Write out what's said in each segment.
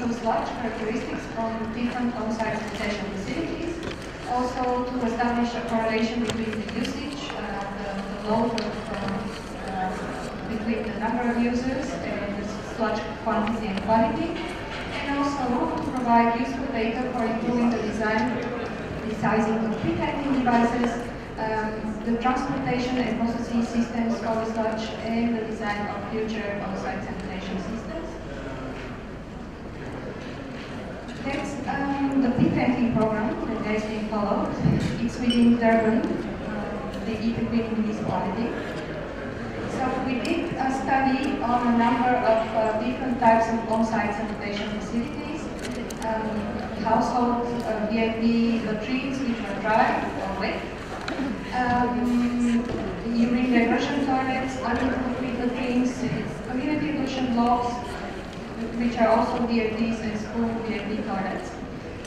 of sludge characteristics from different on-site sanitation facilities. Also to establish a correlation between the usage, the load between the number of users and the sludge quantity and quality. And also to provide useful data for improving the design, the sizing of pre-handling devices, the transportation and processing systems for the sludge, and the design of future on-site sanitation systems. That's the pre-handling program that has been followed. It's within Durban, the Economic municipality. So we did a study on a number of different types of on-site sanitation facilities, household VIP latrines which are dry or wet, urine diversion toilets, unimproved latrines, community pollution blocks, which are also VFDs and school VFD toilets.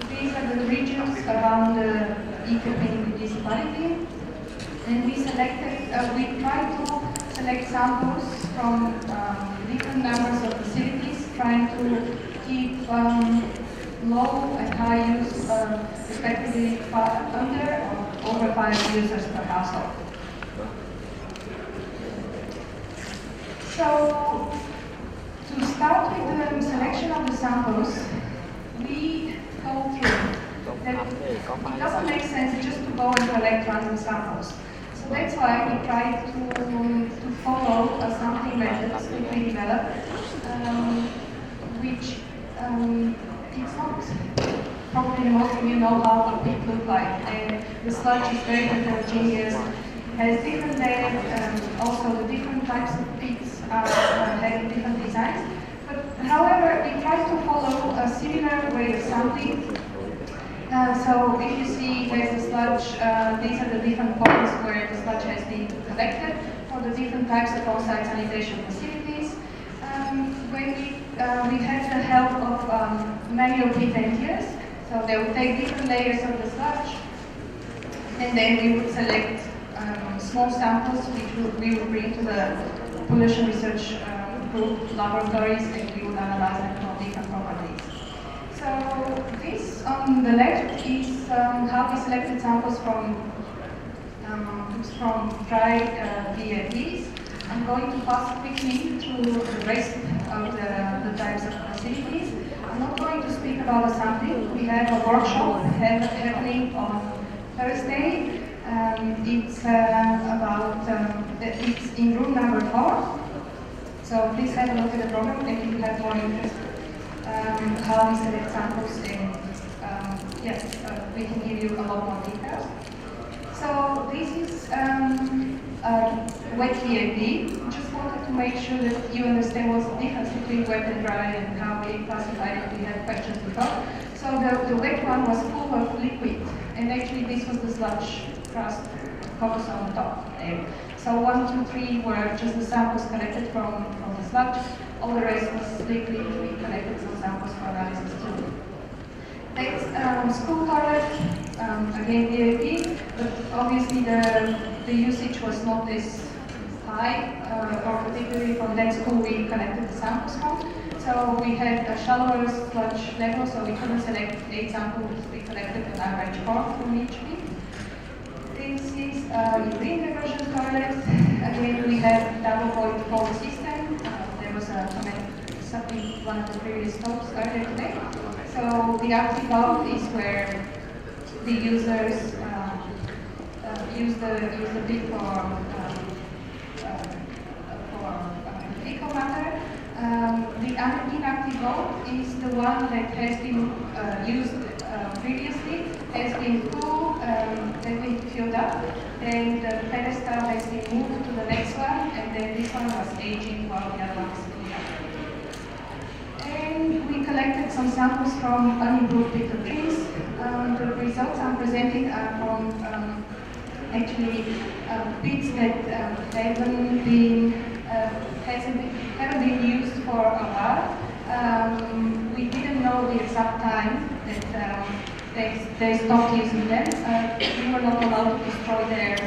These are the regions around the Economic municipality, and we tried to select samples from different numbers of facilities, trying to keep low and high use, respectively under or over 5 users per household. So, to start with the selection of the samples, we go through that it doesn't make sense just to go and collect random samples. So that's why we try to follow a sampling method that we developed, which it's not probably most of you know how a pit looks like. And the sludge is very heterogeneous, has different layers, also the different types of pits are having different designs. But however, we try to follow a similar way of sampling. So if you see there's the sludge, these are the different points where the sludge has been collected for the different types of on-site sanitation facilities. When we had the help of manual pit engineers, so they would take different layers of the sludge, and then we would select small samples which we would bring to the pollution research group laboratories, and we would analyze them for different properties. So this on the left is how we selected samples from dry VFDs. I'm going to pass quickly through the rest of the types of facilities. I'm not going to speak about the sampling. We have a workshop happening on Thursday. It's it's in room number 4. So please have a look at the program, and if you have more interest how we select samples, and we can give you a lot more details. So this is wet VAP. Just wanted to make sure that you understand what's the difference between wet and dry and how we classify it. We had questions before. So the wet one was full of liquid, and actually this was the sludge crust focus on the top there. So 1, 2, 3 were just the samples collected from the sludge. All the rest was liquid. We collected some samples for analysis too. Next, school toilet, again VAP, but obviously the usage was not as high, or particularly from that school we collected the samples from. So we had a shallower sludge level, so we couldn't select 8 samples. We collected an average 4 from each pit. This is urine diversion toilet. Again, we have double void flow system. There was a comment in one of the previous talks earlier today. So the active valve is where the users use the pit for fecal matter. The inactive valve is the one that has been used previously, has been full, has been filled up, and the pedestal has been moved to the next one, and then this one was aging while the other one was filled up. And we collected some samples from unimproved pit latrines. The results I'm presenting are from actually pits that haven't been used for a while. We didn't know the exact time that they stopped using them. We were not allowed to destroy their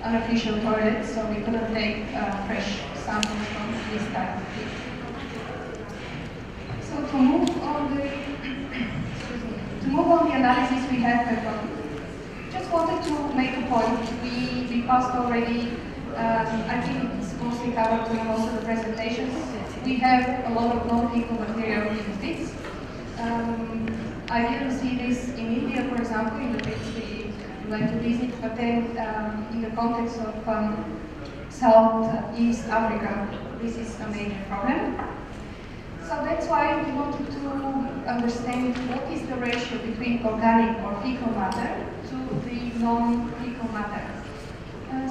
unofficial toilets, so we couldn't take fresh samples from this type of pit. So to move on the to move on the analysis we have performed, just wanted to make a point. We passed already. I think it's mostly covered during most of the presentations. We have a lot of non-fecal material in pits. I didn't see this in India, for example, in the pits we went to visit, but then in the context of Southeast Africa, this is a major problem. So that's why we wanted to understand what is the ratio between organic or fecal matter to the non-fecal matter.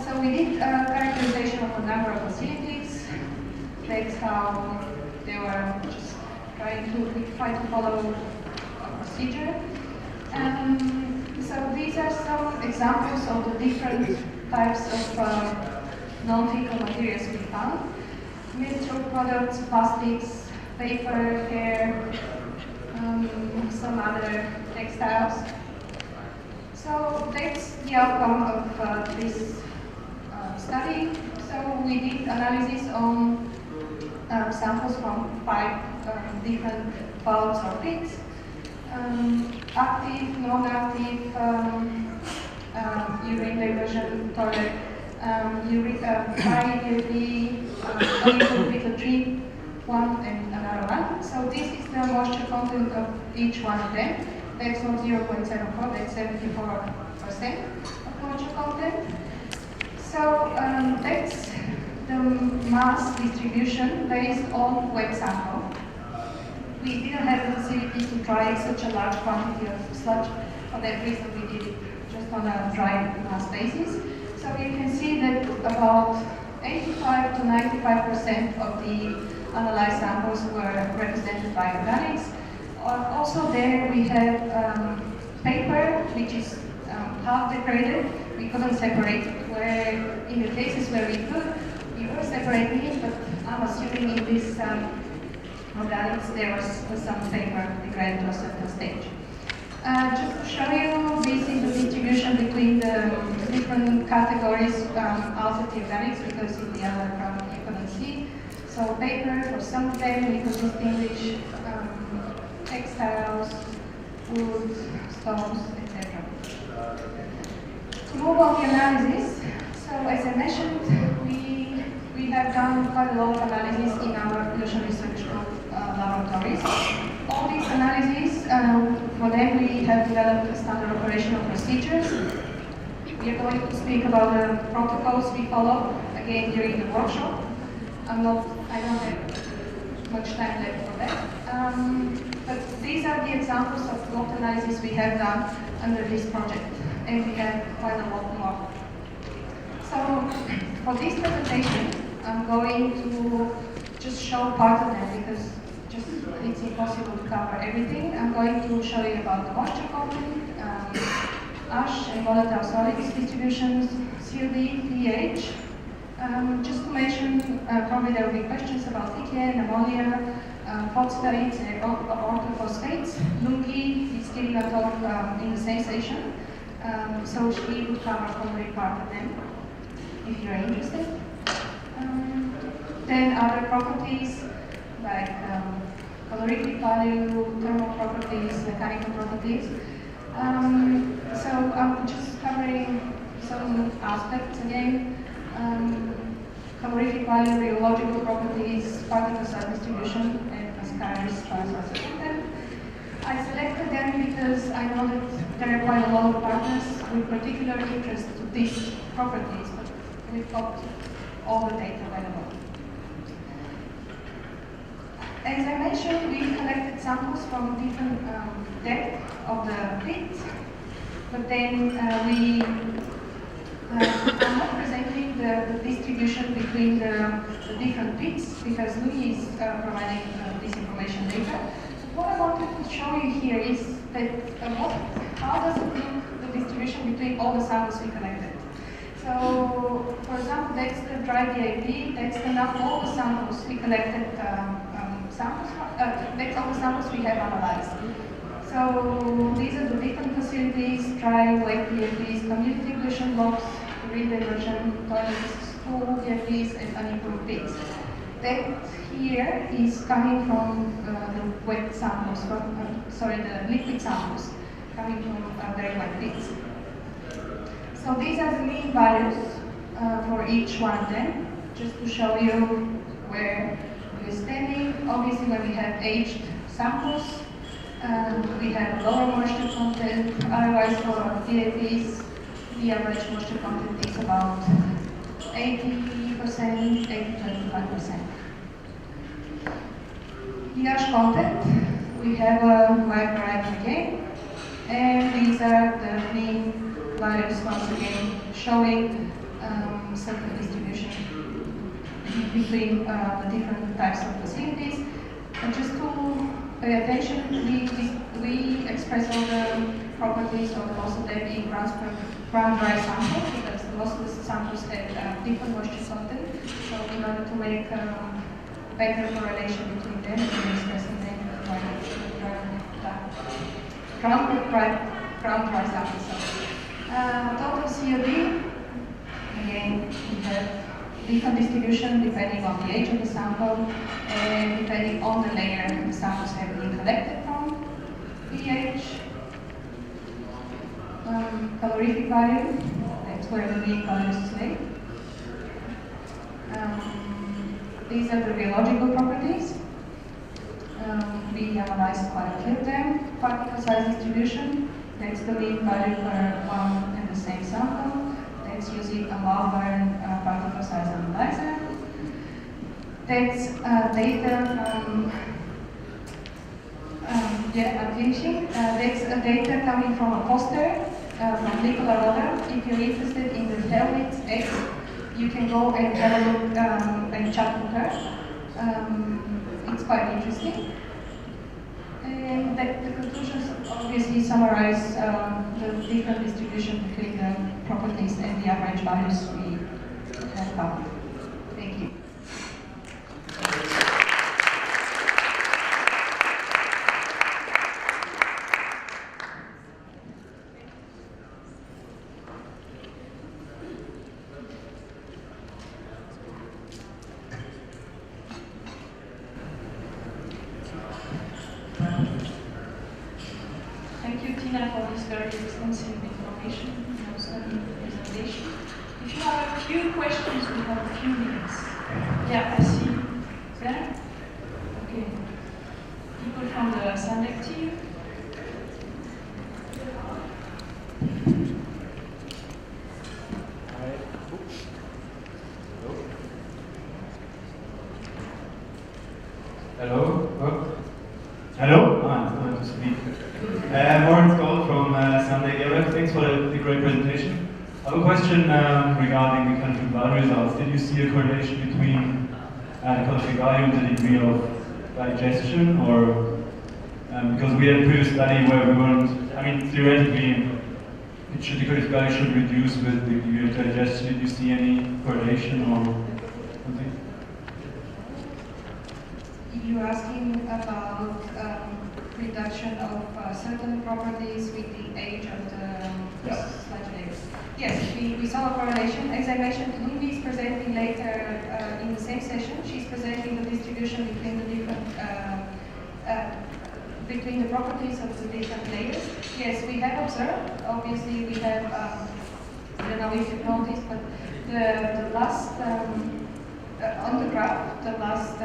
So we did a characterization of a number of facilities. That's how they were just trying to follow a procedure. So these are some examples of the different types of non-fecal materials we found. Menstrual products, plastics, paper, hair, some other textiles. So that's the outcome of this study. So we did analysis on samples from 5 different vaults or pits. Active, non-active, urine diversion toilet, high UV, lithotrip, one and another one. So this is the moisture content of each one of them. That's not 0.74, that's 74% of moisture content. So that's the mass distribution based on wet sample. We didn't have the facility to try such a large quantity of sludge. For that reason, we did it just on a dry mass basis. So you can see that about 85 to 95% of the analyzed samples were represented by organics. Also there we have paper, which is half degraded. We couldn't separate it, where in the cases where we could, we were separating it, but I'm assuming in this organics there was some paper degraded to a certain stage. Just to show you, this is the distribution between the different categories out of the organics, because in the other problem you couldn't see. So paper, for some of them we could distinguish textiles, wood, stones, etc. To move on the analysis, so as I mentioned, we have done quite a lot of analysis in our pollution research group laboratories. All these analyses, for them we have developed standard operational procedures. We are going to speak about the protocols we follow again during the workshop. I don't have much time left for that. But these are the examples of what analysis we have done under this project, and we have quite a lot more. So for this presentation, I'm going to just show part of them because it's impossible to cover everything. I'm going to show you about the moisture content, ash and volatile solids distributions, COD, pH. Just to mention, probably there will be questions about ethane, ammonia, phosphates and orthophosphates. Lungi is giving a talk in the same session, so she would cover only part of them if you're interested. Then other properties like calorific value, thermal properties, mechanical properties. So I'm just covering some aspects again. Calorific value, rheological properties, particle size distribution, and Ascaris transfer content. I selected them because I know that there are quite a lot of partners with particular interest to these properties, but we've got all the data available. As I mentioned, we collected samples from different depth of the pit, but then I'm not presenting the distribution between the different pits because Louis is providing this information later. So what I wanted to show you here is that how does it look, the distribution between all the samples we collected. So, for example, that's the dry DAP, that's all the samples we collected, that's all the samples we have analyzed. So these are the different facilities, dry, wet DAPs, community pollution blocks, urine diversion, toilets, school DAPs, and unimproved pits. that here is coming from the wet samples, the liquid samples coming from very wet pits. So these are the mean values for each one of them, just to show you where we're standing. Obviously, when we have aged samples, we have lower moisture content. Otherwise, for DAPs, the average moisture content is about 80%, 80-25%. The ash content, we have a wide variety again, and these are the mean values once again, showing certain distribution between the different types of facilities. And just to pay attention, we express all the properties of most of them in grams per gram dry sample, because most of the samples have different moisture content. So in order to make better correlation between them, we're expressing them ground dry sample. Total COD, again, we have different distribution depending on the age of the sample and depending on the layer the samples have been collected from. pH, calorific value, that's where the mean values lay. These are the rheological properties. We analyzed quite a few of them. Particle size distribution, that's the mean value per one and the same sample. That's using a Malvern particle size analyzer. That's data from, I'm finishing. That's data coming from a poster from Nicola Roda. If you're interested in the Helmets X, you can go and have a look and chat with her. It's quite interesting. And the conclusions obviously summarize the different distribution between the properties and the average values we have found. Thank you. Thank you, Tina, for this very extensive information and also the presentation. If you have a few questions, we have a few minutes. Yeah, I see. There? Okay. People from the Sandec team. Hello? Oh. Hello? Ah, it's going to speak. Moritz Gold from Sandec. Thanks for the great presentation. I have a question regarding the country value results. Did you see a correlation between the country value and the degree of digestion, or because we had a previous study where we weren't, I mean, theoretically, the country value should reduce with the degree of digestion. Did you see any correlation or something? You're asking about reduction of certain properties with the age of the slide. Yes, we saw a correlation. As I mentioned, Luby is presenting later in the same session. She's presenting the distribution between the different between the properties of the different layers. Yes, we have observed. Obviously, we have. I don't know if you've noticed, but the last. On the graph, the last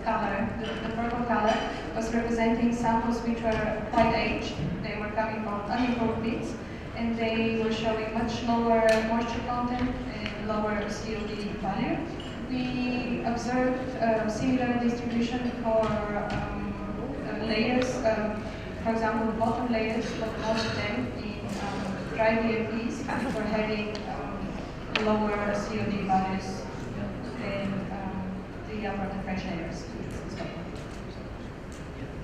color, the purple color, was representing samples which were quite aged. They were coming from unimproved pits, and they were showing much lower moisture content and lower COD value. We observed similar distribution for layers, for example, bottom layers, but most of them in dry DAPs were having lower COD values than the upper and fresh layers.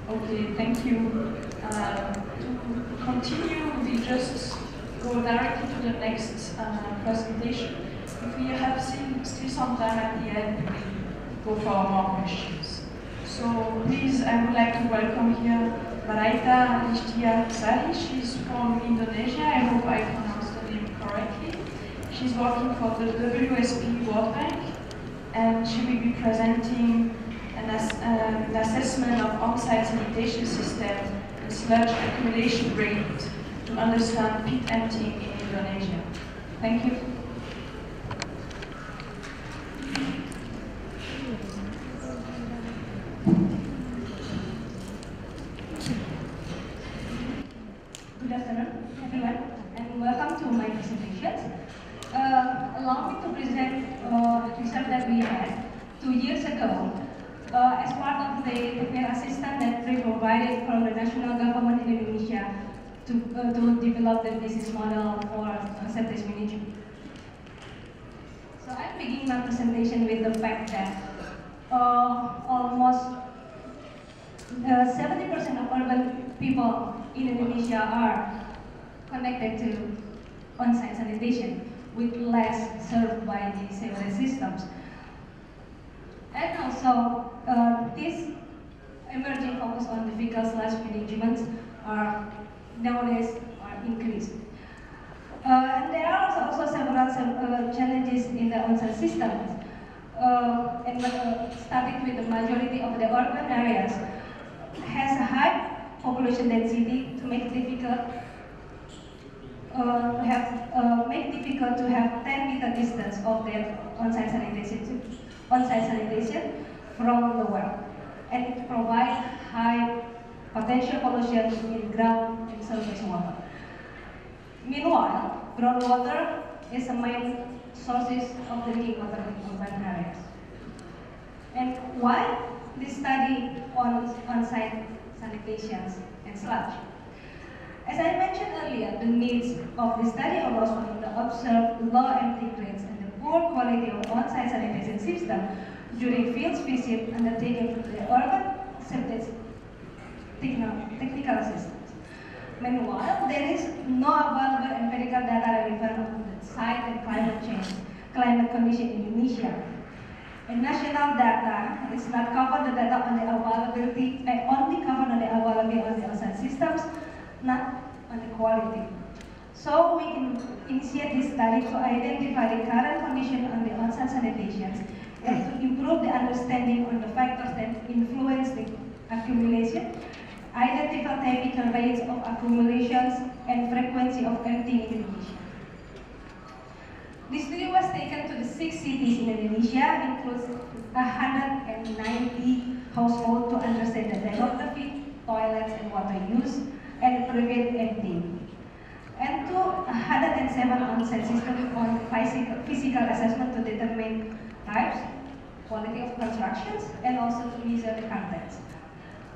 Okay, thank you. To continue, we just go directly to the next presentation. If we have still some time at the end, we go for more questions. So please, I would like to welcome here Baraita Lishtia Sari. She's from Indonesia. I hope I pronounced the name correctly. She's working for the WSP World Bank. and she will be presenting an assessment of on-site sanitation system and sludge accumulation rate to understand pit emptying in Indonesia. Thank you. Good afternoon, everyone, and welcome to my presentation. Allow me to present research that we had 2 years ago as part of the technical assistance that we provided from the national government in Indonesia to develop the business model for septic management. So I'm beginning my presentation with the fact that almost 70% of urban people in Indonesia are connected to on-site sanitation, with less served by the sewerage systems. And also, this emerging focus on the fecal sludge management are nowadays increased. And there are also several challenges in the on-site systems. Starting with the majority of the urban areas has a high population density to make difficult to have 10-meter distance of their on-site sanitation from the well, and it provides high potential pollution in ground and surface water. Meanwhile, groundwater is the main sources of drinking water in urban areas. And why this study on on-site sanitations and sludge? As I mentioned earlier, the needs of the study arose from the observed low empty rates and the poor quality of on-site sanitation system during field visits undertaken from the urban septic technical assistance. Meanwhile, there is no available empirical data relevant on the site and climate condition in Indonesia. And national data is not covered the data on the availability, only covered on the availability of the on-site systems, not on the quality. So we initiate this study to identify the current condition on the on-site sanitations and to improve the understanding on the factors that influence the accumulation, identify typical rates of accumulations and frequency of emptying in Indonesia. This study was taken to the 6 cities in Indonesia, includes 190 households to understand the demography, toilets and water use, and prevent emptying. And to 107 on-site systems on physical assessment to determine types, quality of constructions, and also to measure the contents.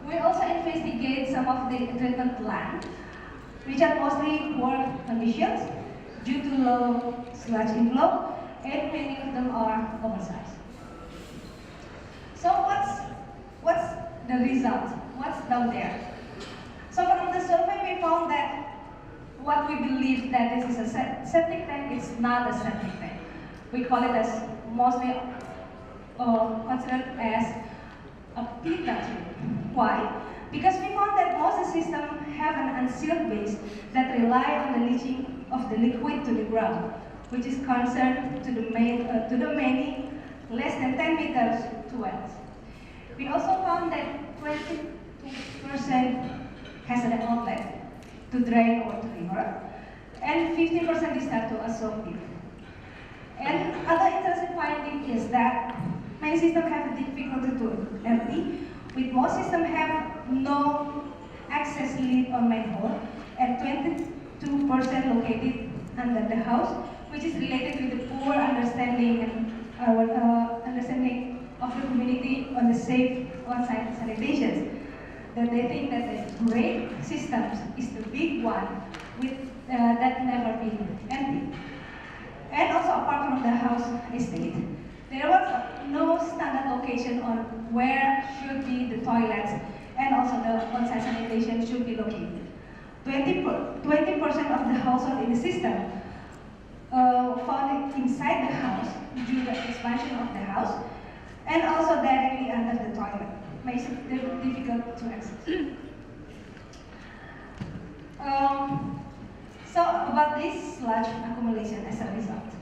We also investigate some of the treatment plants, which are mostly poor conditions due to low sludge inflow, and many of them are oversized. So what's the result? What's down there? So from the survey, we found that what we believe that this is a septic tank, it's not a septic tank. We call it as mostly considered as a pit latrine. Why? Because we found that most of the systems have an unsealed base that rely on the leaching of the liquid to the ground, which is concerned to the many less than 10 meters to wells. We also found that 22% has an outlet to drain or to river, and 15% is to a soak pit. And other interesting finding is that many systems have difficulty to empty, with most systems have no access lead or manhole, and 22% located under the house, which is related with the poor understanding and our understanding of the community on the safe on-site sanitations. That they think that the great systems is the big one with that never been empty. And also apart from the house estate, there was no standard location on where should be the toilets and also the on-site sanitation should be located. 20% of the household in the system found it inside the house due to the expansion of the house and also directly under the toilet. Makes it difficult to access. So about this sludge accumulation as a result.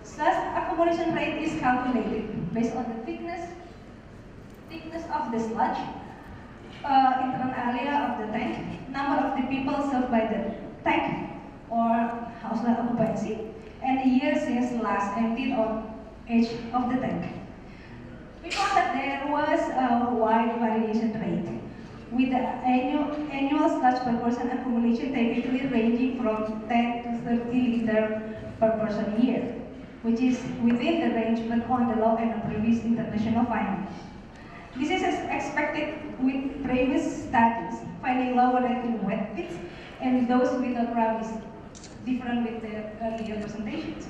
Sludge accumulation rate is calculated based on the thickness of the sludge, internal area of the tank, number of the people served by the tank or household occupancy, and the year since last emptied or age of the tank. We found that there was a wide variation rate, with the annual sludge per person accumulation typically ranging from 10 to 30 liters per person a year, which is within the range but on the low end of previous international findings. This is as expected with previous studies, finding lower rate in wet pits and those without rubbish, different with the earlier presentations.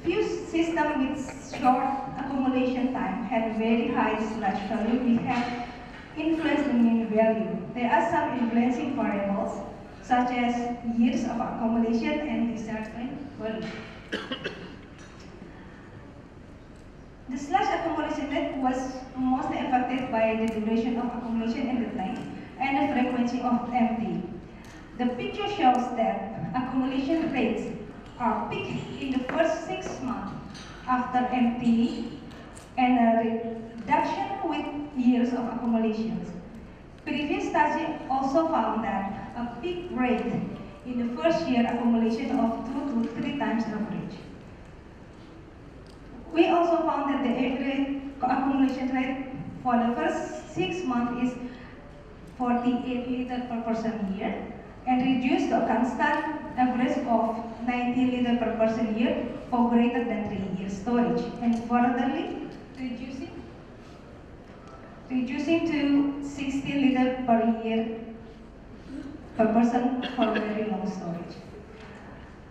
Few systems with short accumulation time had very high sludge value which have influenced the mean value. There are some influencing variables such as years of accumulation and discharge value. The sludge accumulation rate was mostly affected by the duration of accumulation in the tank and the frequency of empty. The picture shows that accumulation rates are peak in the first 6 months after emptying and a reduction with years of accumulations. Previous study also found that a peak rate in the first year accumulation of 2 to 3 times average. We also found that the average accumulation rate for the first 6 months is 48 liters per person a year and reduced to a constant average of 90 liters per person a year for greater than 3 years storage and furtherly reducing to 60 liters per year per person for very long storage.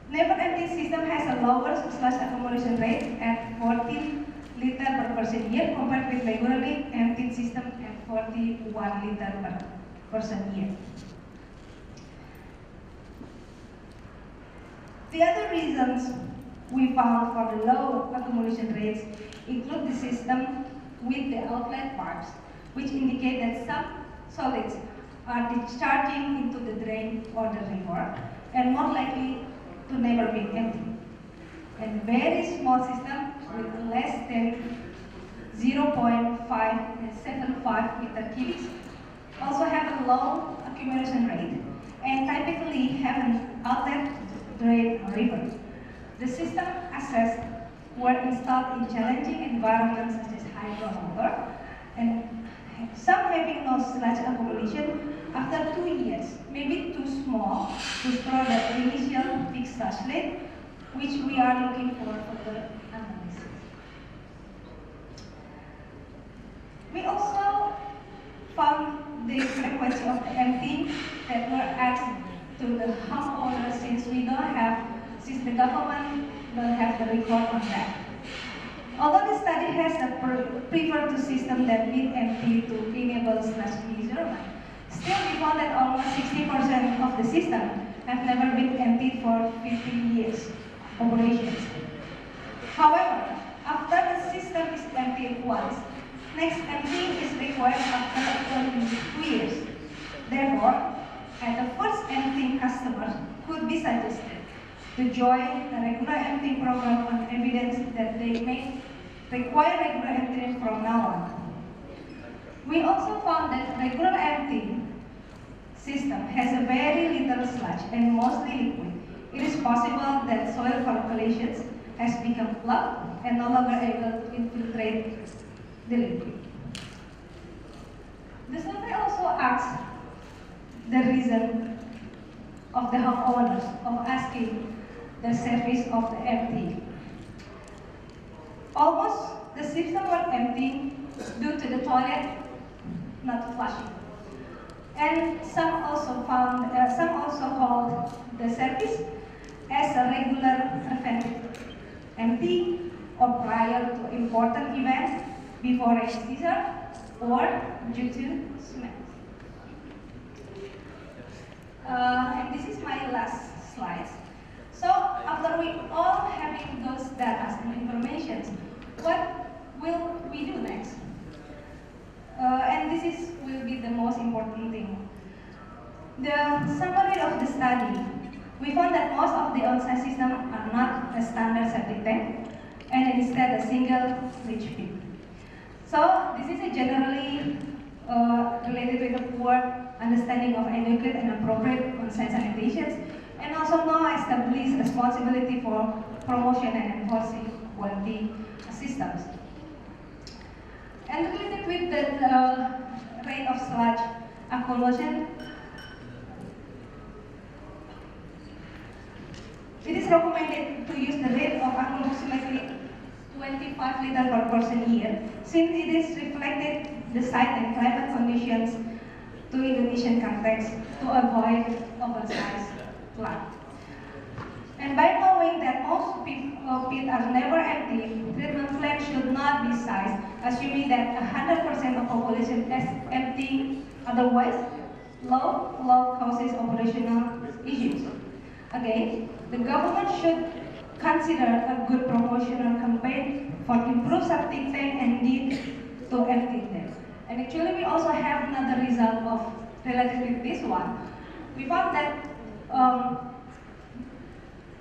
Never empty system has a lower sludge accumulation rate at 14 liters per person year compared with regularly emptied system at 41 liters per person year. The other reasons we found for the low accumulation rates include the system with the outlet pipes, which indicate that some solids are discharging into the drain or the river and more likely to never be empty. And very small system with less than 0.575 meter cubics also have a low accumulation rate and typically have an outlet drain or river. The system assessed were installed in challenging environments such as hydro water, and some having no sludge accumulation after 2 years may be too small to store the initial fixed sludge rate, which we are looking for further analysis. We also found the frequency of the emptying that were asked to the homeowners since the government don't have the record on that. Although the study has preferred to system that meet empty to enable sludge measurement, still we found that almost 60% of the system have never been emptied for 15 years operations. However, after the system is emptied once, next emptying is required after only 2 years. Therefore, at the first emptying, customers could be suggested to join the regular emptying program on evidence that they may require regular emptying from now on. We also found that regular emptying system has a very little sludge and mostly liquid. It is possible that soil calculations has become plugged and no longer able to infiltrate the liquid. The survey also asks the reason of the homeowners of asking the service of the emptying. Almost the system were emptying due to the toilet not flushing. And some also called the service as a regular preventive empty or prior to important events before a season or due to smell. And this is my last slide. So after we all having those data and information, what will we do next? And this will be the most important thing. The summary of the study, we found that most of the on-site systems are not a standard septic tank, and instead a single leach pit. So this is a generally related with a poor understanding of adequate and appropriate on-site sanitation, and also no established responsibility for promotion and enforcing quality systems. And related with the rate of sludge accumulation, it is recommended to use the rate of approximately 25 liters per person year, since it is reflected the site and climate conditions to Indonesian context to avoid oversized plant. And by knowing that most pits are never empty, treatment plants should not be sized, assuming that 100% of population is empty, otherwise low causes operational issues. Again, the government should consider a good promotional campaign for improved septic tank and need to empty them. And actually we also have another result of related with this one. We found that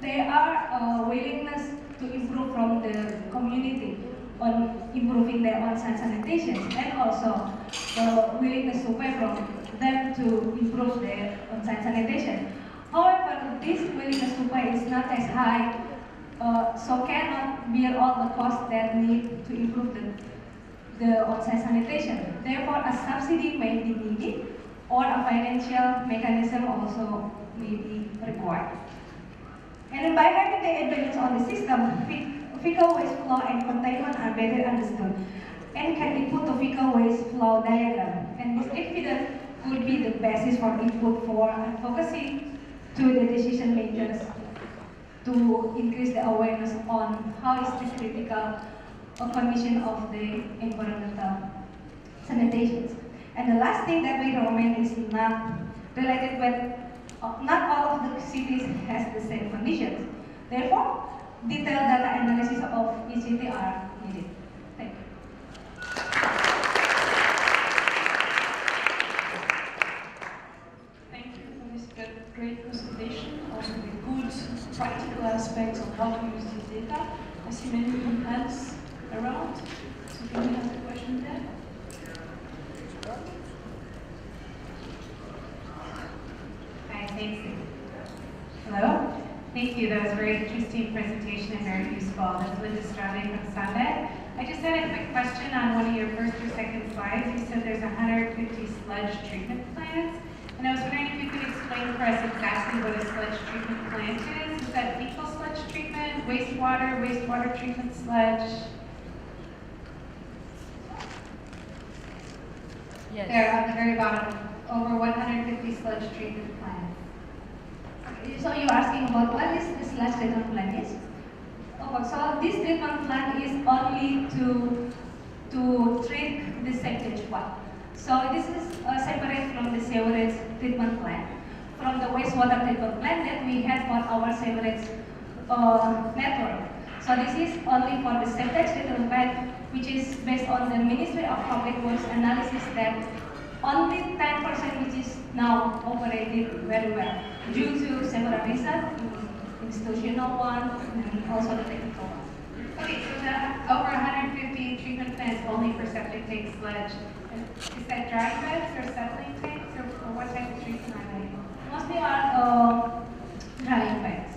there are willingness to improve from the community on improving their on-site sanitation, and also the willingness to pay from them to improve their on-site sanitation. However, this willingness to pay is not as high, so cannot bear all the costs that need to improve the on-site sanitation. Therefore, a subsidy may be needed, or a financial mechanism also may be required. And by having the evidence on the system, fecal waste flow and containment are better understood, and can be put to fecal waste flow diagram. And this evidence could be the basis for input for advocacy to the decision makers to increase the awareness on how is the critical condition of the environmental sanitations. And the last thing that we recommend is not related with, not all of the cities has the same conditions. Therefore, detailed data analysis of each city are needed. Thank you. Thank you for this great presentation, also with good practical aspects of how to use this data. I see many hands around, so can we have a question there? Hi, thanks. Hello? Thank you, that was a very interesting presentation and very useful. This is Linda Strade from Sunday. I just had a quick question on one of your first or second slides. You said there's 150 sludge treatment plants. And I was wondering if you could explain for us exactly what a sludge treatment plant is. Is that fecal sludge treatment, wastewater treatment sludge? Yes. There at the very bottom, over 150 sludge treatment plants. So you're asking about what is the sludge treatment plant is? Okay, so this treatment plant is only to treat the sewage water. So this is separate from the sewerage treatment plant, from the wastewater treatment plant that we have for our sewerage network. So this is only for the sewage treatment plant, which is based on the Ministry of Public Works analysis that only 10% which is now operated very well, due to several reasons, institutional one and also the technical one. Okay, so the over 150 treatment plants only for septic tank sludge. Is that dry beds or settling tanks, or what type of treatment are they? Mostly are drying beds.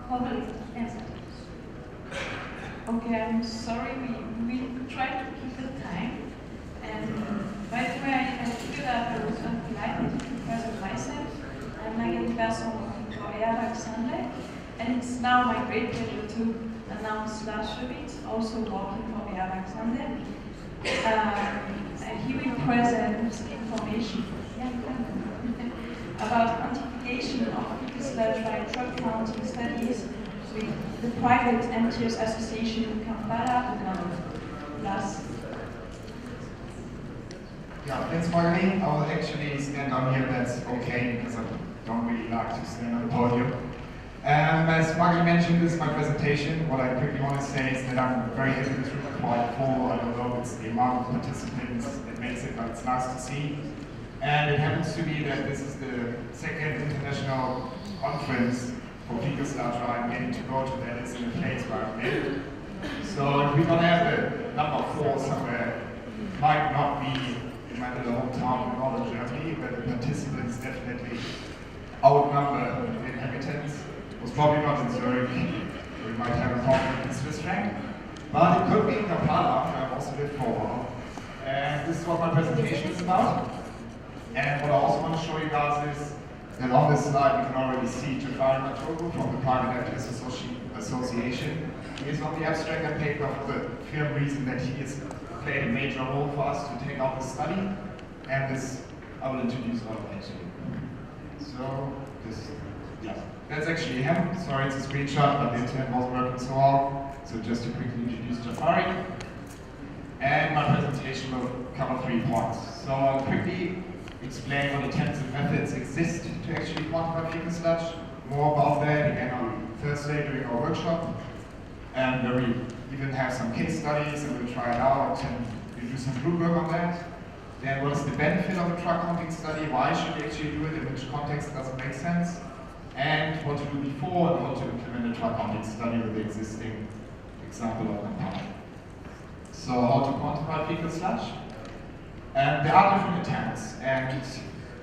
Hopefully, answer. Okay, I'm sorry, we tried to keep the time. And by the way, I figured out I was delighted to present myself. I'm Megan Besson working for EAVAC Sunday. And it's now my great pleasure to announce Lars Schubitz, also working for EAVAC Sunday. And he will present information about quantification of fecal sludge by drug counting studies with the private MTS association in Kampala, Uganda. Lars. Yeah, thanks, Marlene. I will actually stand down here, that's okay, because I don't really like to stand on the podium. As Marlene mentioned, this is my presentation. What I quickly want to say is that I'm very happy this room is quite full. I don't know if it's the amount of participants that makes it, but it's nice to see. And it happens to be that this is the second international conference for fecal sludge, where I'm getting to go to that is in a place where I've been. So if we're gonna have a number 4 somewhere, it might not be in my little hometown in northern Germany, where the participants definitely outnumber the inhabitants. It was probably not in Zurich, we might have a problem in Swiss franc. But it could be in Kampala, where I've also lived for a while. And this is what my presentation is about. And what I also want to show you guys is that on this slide you can already see Jafari Matogu from the Private Actors Association. He is on the abstract and paper for the firm reason that he has played a major role for us to take out the study. And this I will introduce all actually. So this, yeah, that's actually him. Sorry, it's a screenshot, but the internet wasn't working so well. So just to quickly introduce Jafari. And my presentation will cover 3 points. So I'll quickly explain what intensive methods exist to actually quantify fecal sludge. More about that again on Thursday during our workshop. And where we even have some case studies and we'll try it out and we'll do some group work on that. Then what is the benefit of a truck counting study? Why should we actually do it? In which context does it make sense? And what to do before and how to implement a truck counting study with the existing example of compound. So how to quantify fecal sludge? And there are different attempts, and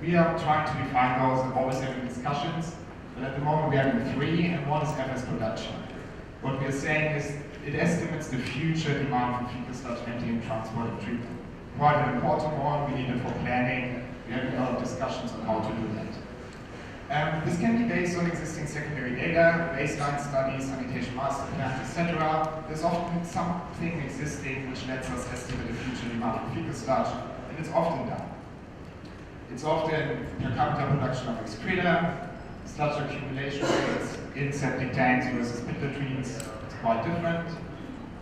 we are trying to define those and always having discussions. But at the moment we're having 3, and one is FS production. What we are saying is it estimates the future demand for fecal sludge emptying, and transport and treatment. Quite an important one. We need it for planning. We're having a lot of discussions on how to do that. This can be based on existing secondary data, baseline studies, sanitation master plans, etc. There's often something existing which lets us estimate the future demand for fecal sludge, and it's often done. It's often per capita production of excreta, sludge accumulation rates in septic tanks versus pit latrines. It's quite different,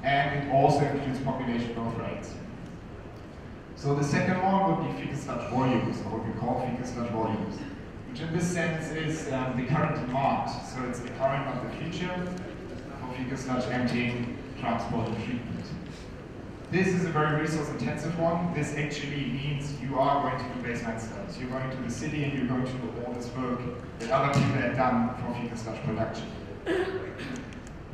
and it also includes population growth rates. So the second one would be fecal sludge volumes, or what we call fecal sludge volumes, which in this sense is the current demand. So it's the current of the future for fecal sludge emptying, transport and treatment. This is a very resource intensive one. This actually means you are going to do baseline studies. You're going to the city and you're going to do all this work that other people have done for fecal sludge production.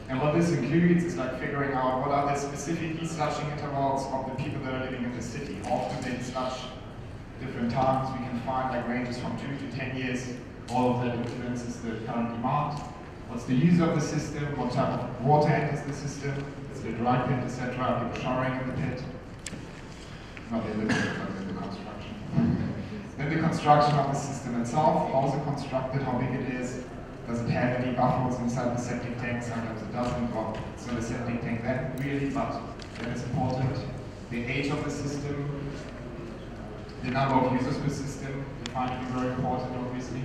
And what this includes is like figuring out what are the specific desludging intervals of the people that are living in the city. Often they desludge different times. We can find like ranges from 2 to 10 years. All of that influences the current demand. What's the use of the system? What type of water enters the system? Is it a dry pit, etc.? People showering in the pit? Not in the pit, but in the construction. Then the construction of the system itself. How is it constructed? How big it is? Does it have any buffers inside the septic tank? Sometimes it doesn't, but it's not a septic tank then, really, but that is important. The age of the system, the number of users per system, defined to be very important, obviously.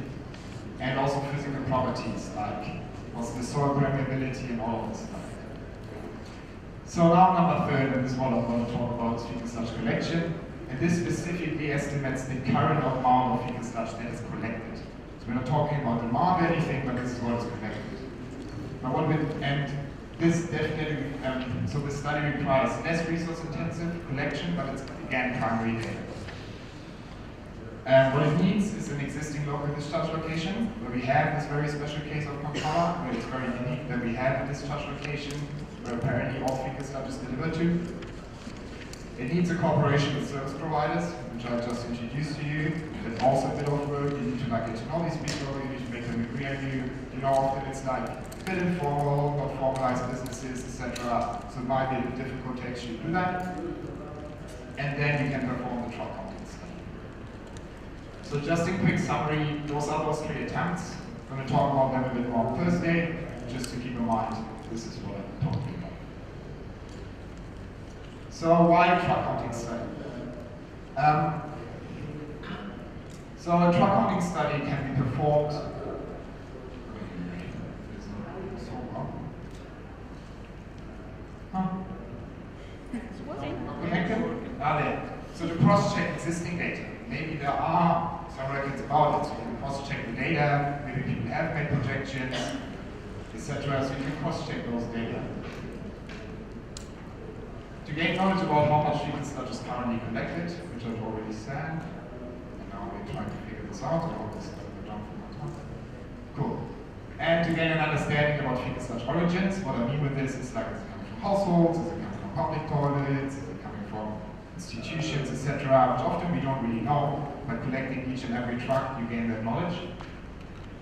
And also physical properties, like what's the soil permeability and all of this stuff. So now number 3, and this is what I'm going to talk about, is fecal sludge collection. And this specifically estimates the current amount of fecal sludge that is collected. We're not talking about demand or anything, but this is what is collected. And this definitely, so the study requires less resource intensive collection, but it's again primary data. What it needs is an existing local discharge location, where we have this very special case of Kampala, where it's very unique that we have a discharge location where apparently all fecal sludge is delivered to. It needs a cooperation with service providers, which I just introduced to you. That's also a bit of work. You need to like get to know these people, you need to make them agree on you. You know, often it's like a bit informal, not formalized businesses, etc. So it might be a bit difficult to actually do that. And then you can perform the truck counting study. So just a quick summary, those are those 3 attempts. I'm going to talk about them a bit more on Thursday, just to keep in mind this is what I'm talking about. So why a truck counting study? So a truck counting study can be performed. Connected? There. So to cross-check existing data. Maybe there are some records about it, so you can cross-check the data. Maybe people have made projections, etc. So you can cross-check those data. To gain knowledge about how much fecal sludge is currently collected, which I've already said. And now we're trying to figure this out. I hope this doesn't jump from my top. Cool. and to gain an understanding about fecal sludge origins. What I mean with this is like, is it coming from households, is it coming from public toilets, is it coming from institutions, etc., which often we don't really know. By collecting each and every truck, you gain that knowledge.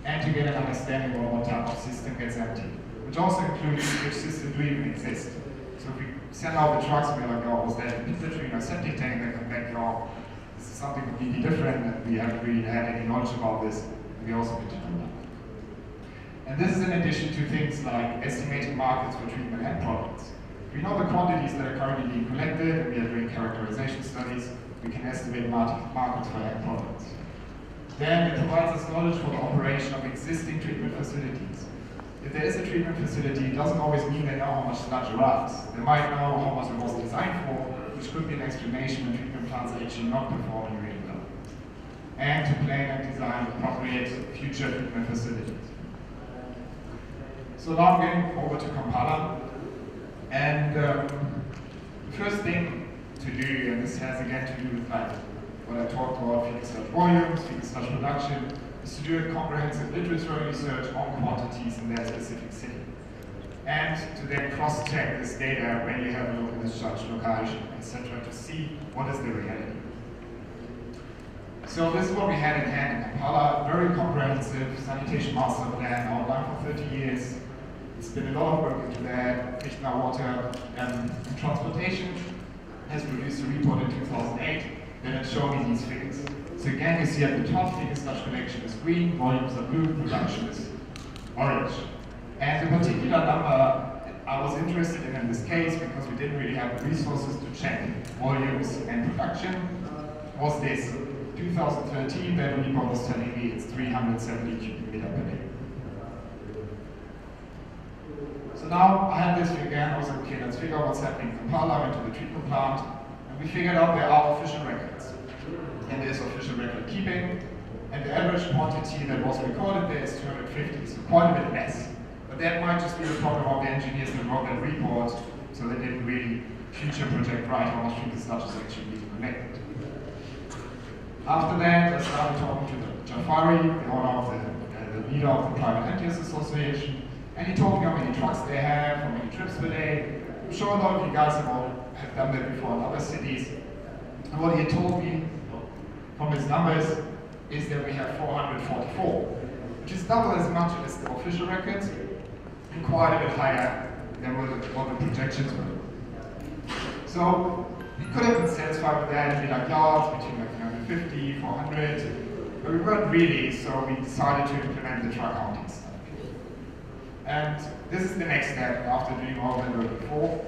And to get an understanding of what type of system gets emptied, which also includes which system do even exist. So if we send out the trucks, we're like, oh, was that a pit latrine or septic tank? They come back, oh, this is something completely different, and we haven't really had any knowledge about this, and we also need to do that. And this is in addition to things like estimating markets for treatment end products. If we know the quantities that are currently being collected, and we are doing characterization studies, we can estimate markets for end products. Then it provides us knowledge for the operation of existing treatment facilities. If there is a treatment facility, it doesn't always mean they know how much sludge arrives. They might know how much it was designed for, which could be an explanation when treatment plants are actually not performing really well. And to plan and design appropriate future treatment facilities. So now I'm getting over to Kampala. And the first thing to do, and this has again to do with like what I talked about, fecal sludge volumes, fecal sludge production, is to do a comprehensive literature research on quantities in their specific city. And to then cross-check this data when you have a look at the sludge location, etc., to see what is the reality. So this is what we had in hand in Kampala, very comprehensive sanitation master plan outlined for 30 years. It's been a lot of work into that. Fichtner Water and Transportation has produced a report in 2008 that had shown me these figures. So again, you see at the top, fecal sludge collection is green, volumes are blue, production is orange. And the particular number I was interested in this case, because we didn't really have the resources to check volumes and production, was this. 2013, that report was telling me it's 370 cubic meter per day. So now I had this figure, and I was like, okay, let's figure out what's happening in Kampala, into the treatment plant, and we figured out there are official records. And there's official record keeping, and the average quantity that was recorded there is 250, so quite a bit less. But that might just be the problem of the engineers that wrote that report, so they didn't really future project right how much fecal sludge is actually being collected. After that, I started talking to Jafari, the owner of the leader of the Private Entities Association, and he told me how many trucks they have, how many trips per day. I'm sure a lot of you guys have done that before in other cities. And what he had told me from his numbers is that we have 444, which is double as much as the official records and quite a bit higher than what the projections were. So we could have been satisfied with that and be like, yeah, it's between like 350, 400, but we weren't really, so we decided to implement the truck counting study. And this is the next step after doing all that work before,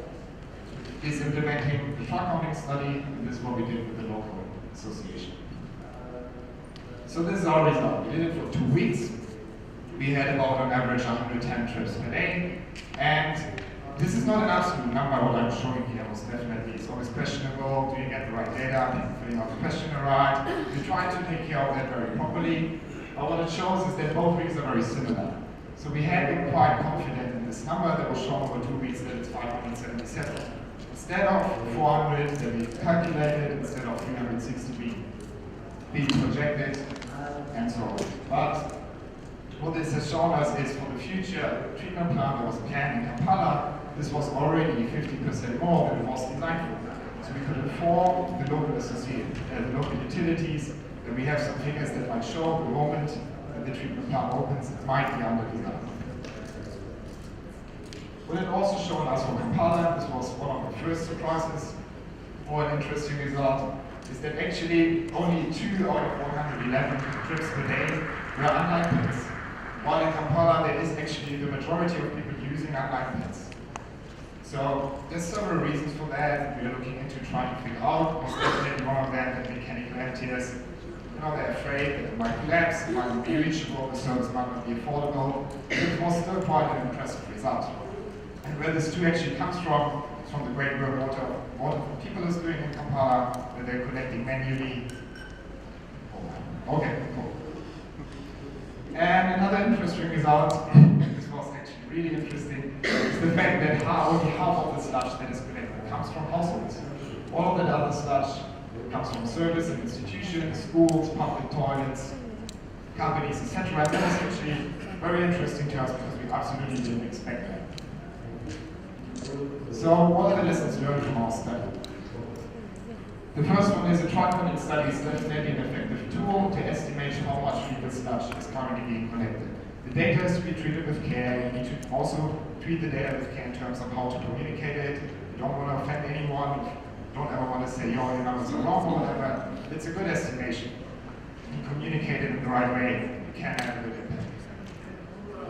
is implementing the truck counting study, and this is what we did with the local association. So this is our result. We did it for 2 weeks. We had about on average 110 trips per day, and this is not an absolute number, what I'm showing here, most definitely. It's always questionable, do you get the right data, people filling out the questionnaire right. We try to take care of that very properly. But what it shows is that both weeks are very similar. So we had been quite confident in this number that was shown over 2 weeks that it's 577. Instead of 400 that we calculated, instead of 360 we projected, and so on. But what this has shown us is for the future treatment plant that was planned in Kampala, this was already 50% more than it was designed for. So we could inform the local the local utilities that we have some figures that might show the moment that the treatment plant opens, it might be under design. What it also shown us for Kampala, this was one of the first surprises, or an interesting result, is that actually only 2 out of 111 trips per day were unlined pits. While in Kampala there is actually the majority of people using unlined pits. So there's several reasons for that. We're looking into trying to figure out. Most definitely one of them, that mechanical emptiers, they're afraid that it might collapse, it might not be reachable, the service might not be affordable. But it was still quite an impressive result. And where this too actually comes from, it's from the great work water people is doing in Kampala, where they're collecting manually. Okay, cool. And another interesting result, this was actually really interesting, is the fact that only half of the sludge that is collected comes from households. All of that other sludge comes from service and institutions, schools, public toilets, companies, etc. And that was actually very very interesting to us because we absolutely didn't expect that. So what are the lessons learned from our study? The first one is a trial study is definitely an effective tool to estimate how much fecal sludge is currently being collected. The data is to be treated with care. You need to also treat the data with care in terms of how to communicate it. You don't want to offend anyone. You don't ever want to say, yo, your numbers are wrong or whatever. It's a good estimation. You communicate it in the right way, you can have a good impact.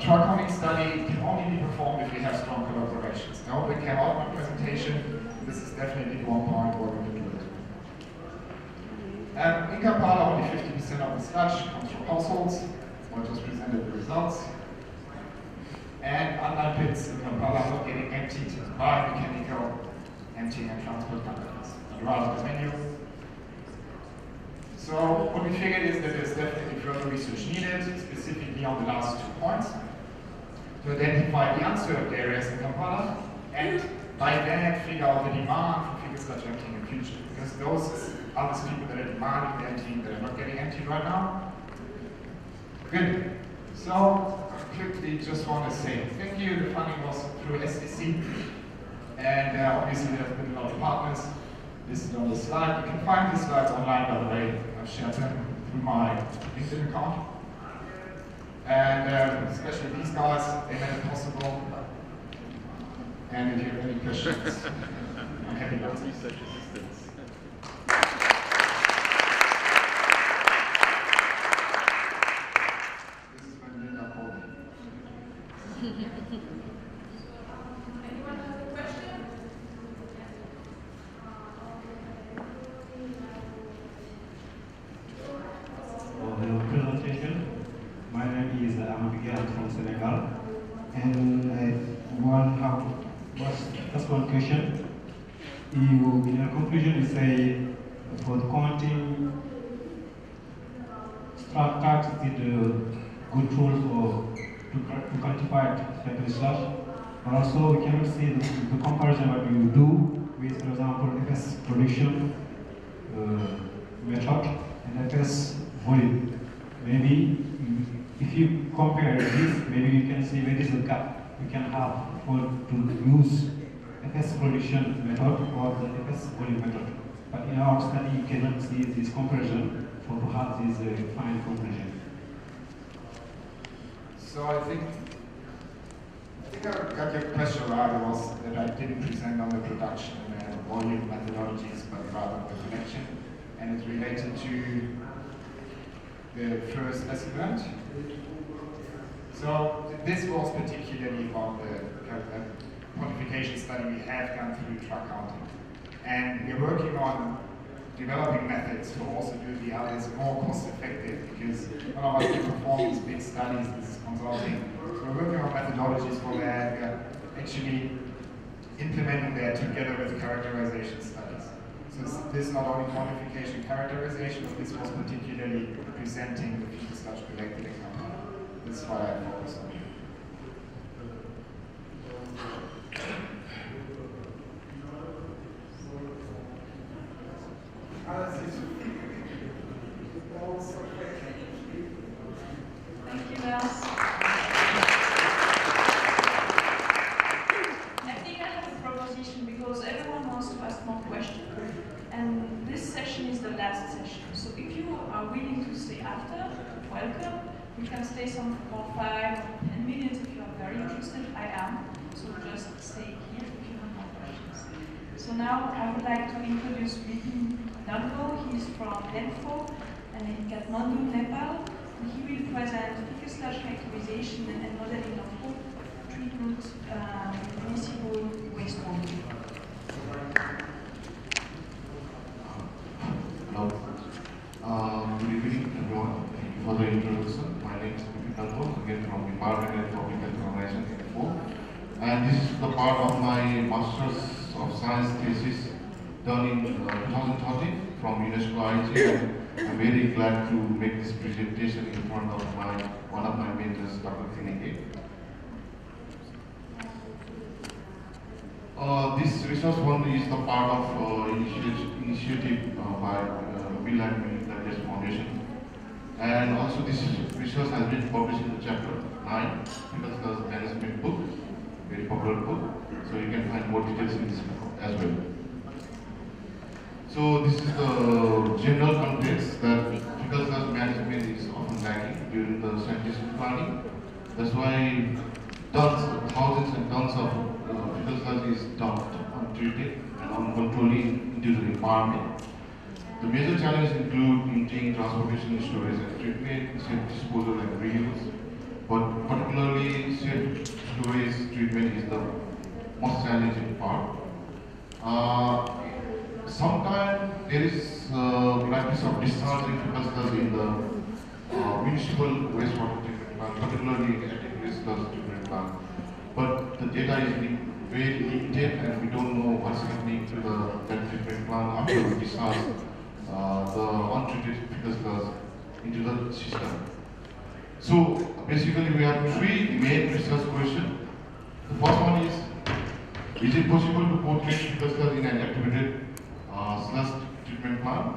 Trial study can only be performed if we have strong collaborations. I hope it came out in my presentation. This is definitely one point where we can do it. In Kampala, only 50% of the sludge comes from households. I just presented the results. And unlike pits in Kampala are not getting emptied by mechanical emptying and transport companies, but rather the menu. So what we figured is that there's definitely further research needed, specifically on the last 2 points, to identify the unserved areas in Kampala, and by that figure out the demand for fecal sludge emptying in the future. Because those are the people that are demanding the emptying that are not getting emptied right now. Good. So I quickly just want to say thank you. The funding was through SEC, and obviously there have been a lot of partners listed on the slide. You can find these slides online, by the way. I've shared them through my LinkedIn account. And especially these guys, they made it possible. And if you have any questions, I'm happy to answer. Research assistants. This is when Linda called me. Anyone have a question? For the presentation, my name is Amadou from Senegal, and I just one question. In your conclusion, you say for the counting, tax is a good tool to quantify fecal sludge, but also we cannot see the comparison what you do with, for example, FS production method and FS volume. Maybe if you compare this, maybe you can see where is the gap we can have to use FS production method or the FS volume method. But in our study, you cannot see this comparison to have this fine conclusion. So I think I got your question right. It was that I didn't present on the production and volume methodologies, but rather the connection, and it's related to the first lesson learned. So this was particularly on the quantification study we have done through truck counting, and we're working on developing methods to also do the others more cost effective, because none of us can perform these big studies. This is consulting. So we're working on methodologies for that. We're actually implementing that together with characterization studies. So this is not only quantification characterization, but this was particularly presenting the fecal sludge collected in Kampala. This is why I focus on it. Thank you, Lars. I think I have a proposition because everyone wants to ask more questions. And this session is the last session. So if you are willing to stay after, welcome. You can stay some for 5 or 10 minutes if you are very interested. I am. So just stay here if you have more questions. So now I would like to introduce Vipin Dango. He's from Denfo and in Kathmandu, Nepal. And he will present fecal sludge characterization and modeling of food treatment with municipal wastewater. Hello. Good evening, everyone. Thank you for the introduction. My name is Vipin Dango, again from Environment and Public Health Organization Denfo. And this is the part of my Master's of Science thesis done in 2013 from UNESCO IIT. I'm very glad to make this presentation in front of one of my mentors, Dr. Tineke. This research fund is the part of initiative by Bill and Melinda Gates Foundation. And also this research has been published in the chapter 9. popular book. So you can find more details in this book as well. So this is the general context that fecal sludge management is often lacking during the scientific planning. That's why tons, thousands and tons of fecal sludge is dumped untreated and uncontrolled into the environment. The major challenges include emptying, transportation, storage and treatment, safe disposal and reuse. But particularly safe storage treatment is the most challenging part. Sometimes there is practice of discharging fecal sludge in the municipal wastewater treatment plant, particularly waste sludge treatment plant. But the data is very limited and we don't know what's happening to that treatment plant after we discharge the untreated fecal sludge into the system. So basically we have three main research questions. The first one is it possible to portray fecal sludge in an activated sludge treatment plant?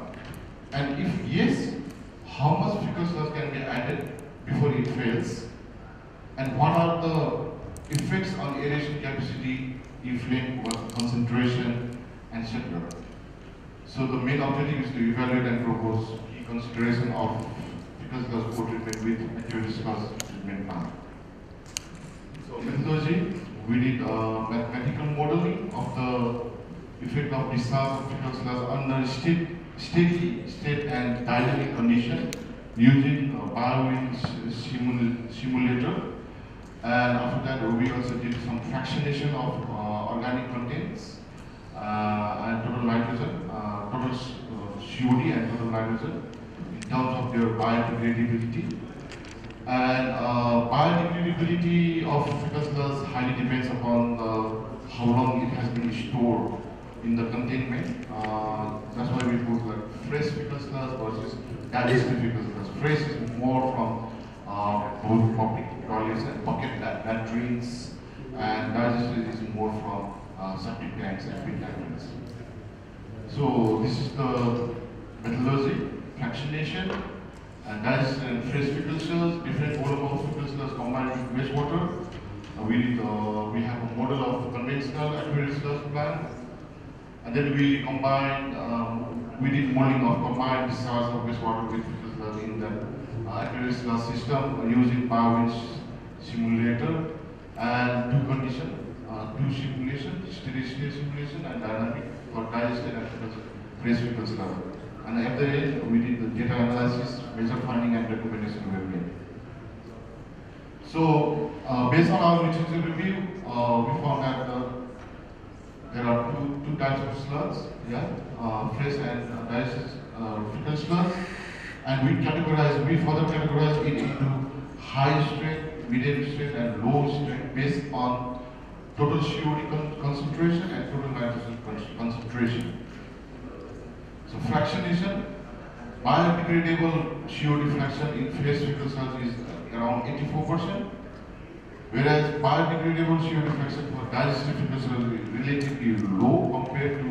And if yes, how much fecal sludge can be added before it fails? And what are the effects on aeration capacity, effluent concentration, etc.? So the main objective is to evaluate and propose key consideration of fecal sludge co-treatment with activated sludge treatment plant. So methodology, we did mathematical modeling of the effect of discharge of fecal sludge under steady state and dynamic condition using a biowind simulator. And after that, we also did some fractionation of organic contents and total nitrogen, total COD and total nitrogen in terms of their biodegradability. And biodegradability of fecal sludge highly depends upon how long it has been stored in the containment. That's why we put like fresh fecal sludge versus digested fecal sludge. Fresh is more from both public toilets and bucket latrines, and digested is more from septic tanks and pit tanks. So this is the methodology, fractionation, and digested and fresh fecal sludge, different volume of fecal sludge combined with wastewater. We have a model of conventional activated sludge plant, and then we combined, we did modeling of combined discharge of wastewater with fecal sludge in the activated sludge system using biowind simulator and two conditions, two simulations, steady state simulation and dynamic for digested and fresh fecal sludge. And at the end, we did the data analysis, measure finding and recommendation were made. So, based on our literature review, we found that there are two types of sludge, fresh and digested fecal sludge, and we further categorize it into high strength, medium strength, and low strength based on total COD concentration and total nitrogen concentration. So fractionation, biodegradable COD fraction in fresh fecal sludge is around 84%, whereas biodegradable COD fraction for digested fecal sludge is relatively low compared to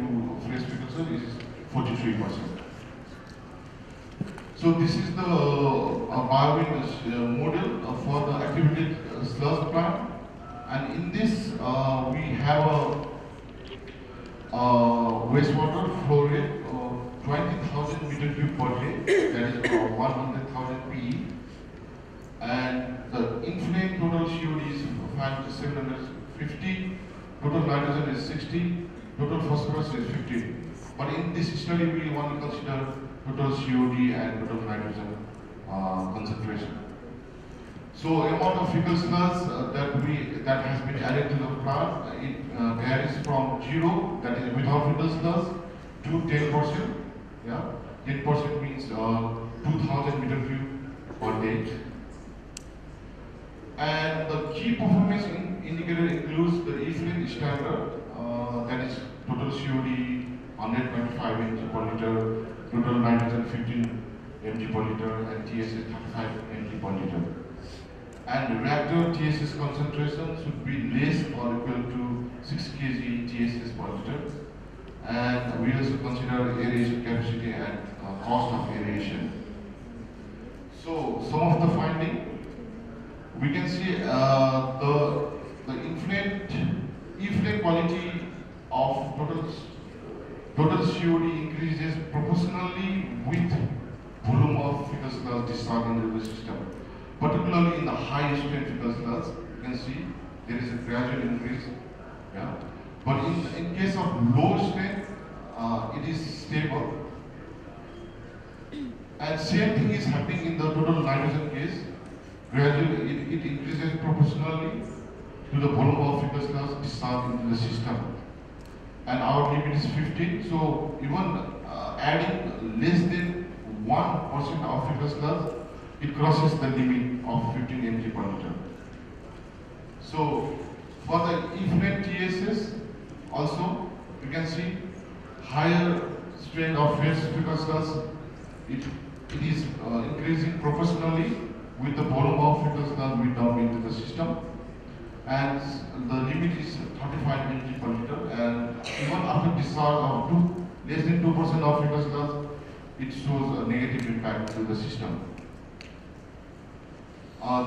fresh fecal sludge is 43%. So this is the biowind model for the activated sludge plant, and in this we have a wastewater flow rate 20,000 meter cube per day, that is 100,000 PE, and the inflate total COD is 750, total nitrogen is 60, total phosphorus is 50. But in this study, we want to consider total COD and total nitrogen concentration. So amount of fecal sludge that has been added to the plant, it varies from 0, that is without fecal sludge, to 10%. 10% means 2,000 meter cube per day. And the key performance indicator includes the effluent standard, that is total COD 125 mg per liter, total nitrogen 15 mg per liter, and TSS 35 mg per liter. And reactor TSS concentration should be less or equal to 6 kg TSS per liter. And we also consider aeration capacity and cost of aeration. So some of the finding, we can see the influent effluent quality of total COD increases proportionally with volume of fecal sludge discharged into the system. Particularly in the high strength fecal sludge, you can see there is a gradual increase. Yeah. But in case of low strength, it is stable. And same thing is happening in the total nitrogen case. Gradually, it increases proportionally to the volume of fecal sludge discharged into the system. And our limit is 15. So even adding less than 1% of fecal sludge, it crosses the limit of 15 mg per liter. So for the effluent TSS, also you can see higher strength of fresh fecal sludge. It is increasing proportionally with the volume of fecal sludge we dump into the system. And the limit is 35 mg per liter. And even after discharge of less than 2% of fecal sludge, it shows a negative impact to the system.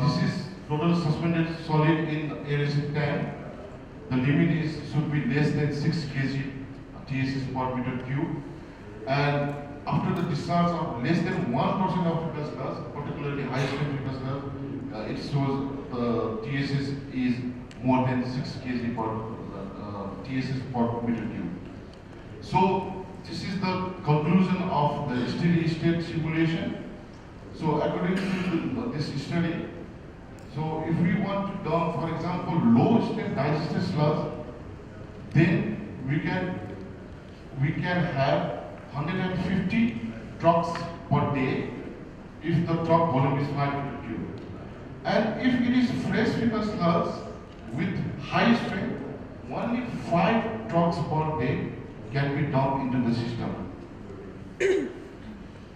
This is total suspended solid in aerosol tank. The limit should be less than 6 kg TSS per meter cube. And after the discharge of less than 1% of fecal sludge, particularly high strength fecal sludge, it shows the TSS is more than 6 kg per TSS per meter cube. So this is the conclusion of the steady state simulation. So according to this study, so if we want to dump, for example, low strength digested sludge, then we can have 150 trucks per day if the truck volume is 5 meter cube. And if it is fresh fecal sludge with high strength, only 5 trucks per day can be dumped into the system.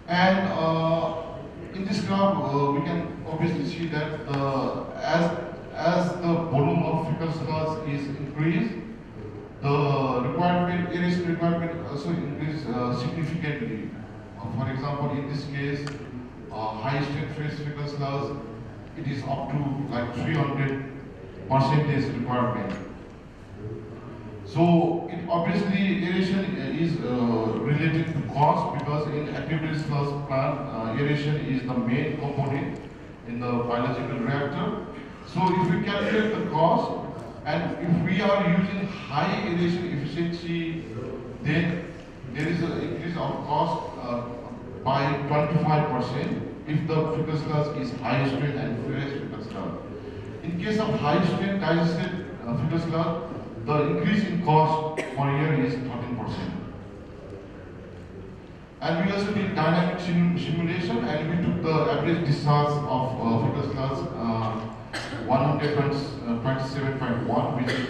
And in this graph, we can obviously see that as the volume of fecal sludge is increased, the aeration requirement also increase significantly. For example, in this case, high strength fresh fecal sludge, it is up to like 300% requirement. So it obviously aeration is related to cost, because in activated sludge plant, aeration is the main component in the biological reactor. So if we calculate the cost, and if we are using high aeration efficiency, then there is an increase of cost by 25% if the fecal sludge is high strength and fresh fecal sludge. In case of high strength digested fecal sludge, the increase in cost per year is 13%. And we also did dynamic simulation, and we took the average discharge of fecal sludge 127.1, which is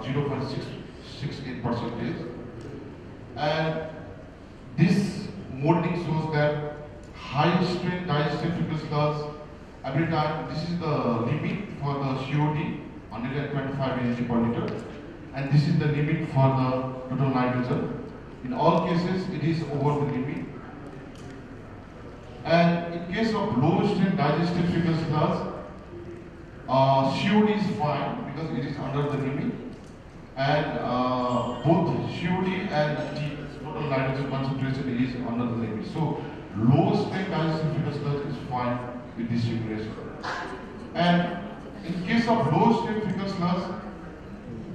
0.668%. And this modeling shows that high strength digested fecal sludge, every time, this is the limit for the COD, 125 mg per liter. And this is the limit for the total nitrogen. In all cases, it is over the limit. And in case of low strength digested fecal sludge, COD is fine because it is under the limit. And both COD and total nitrogen concentration is under the limit. So low strength digested fecal sludge is fine with this simulation. And in case of low strength fecal sludge,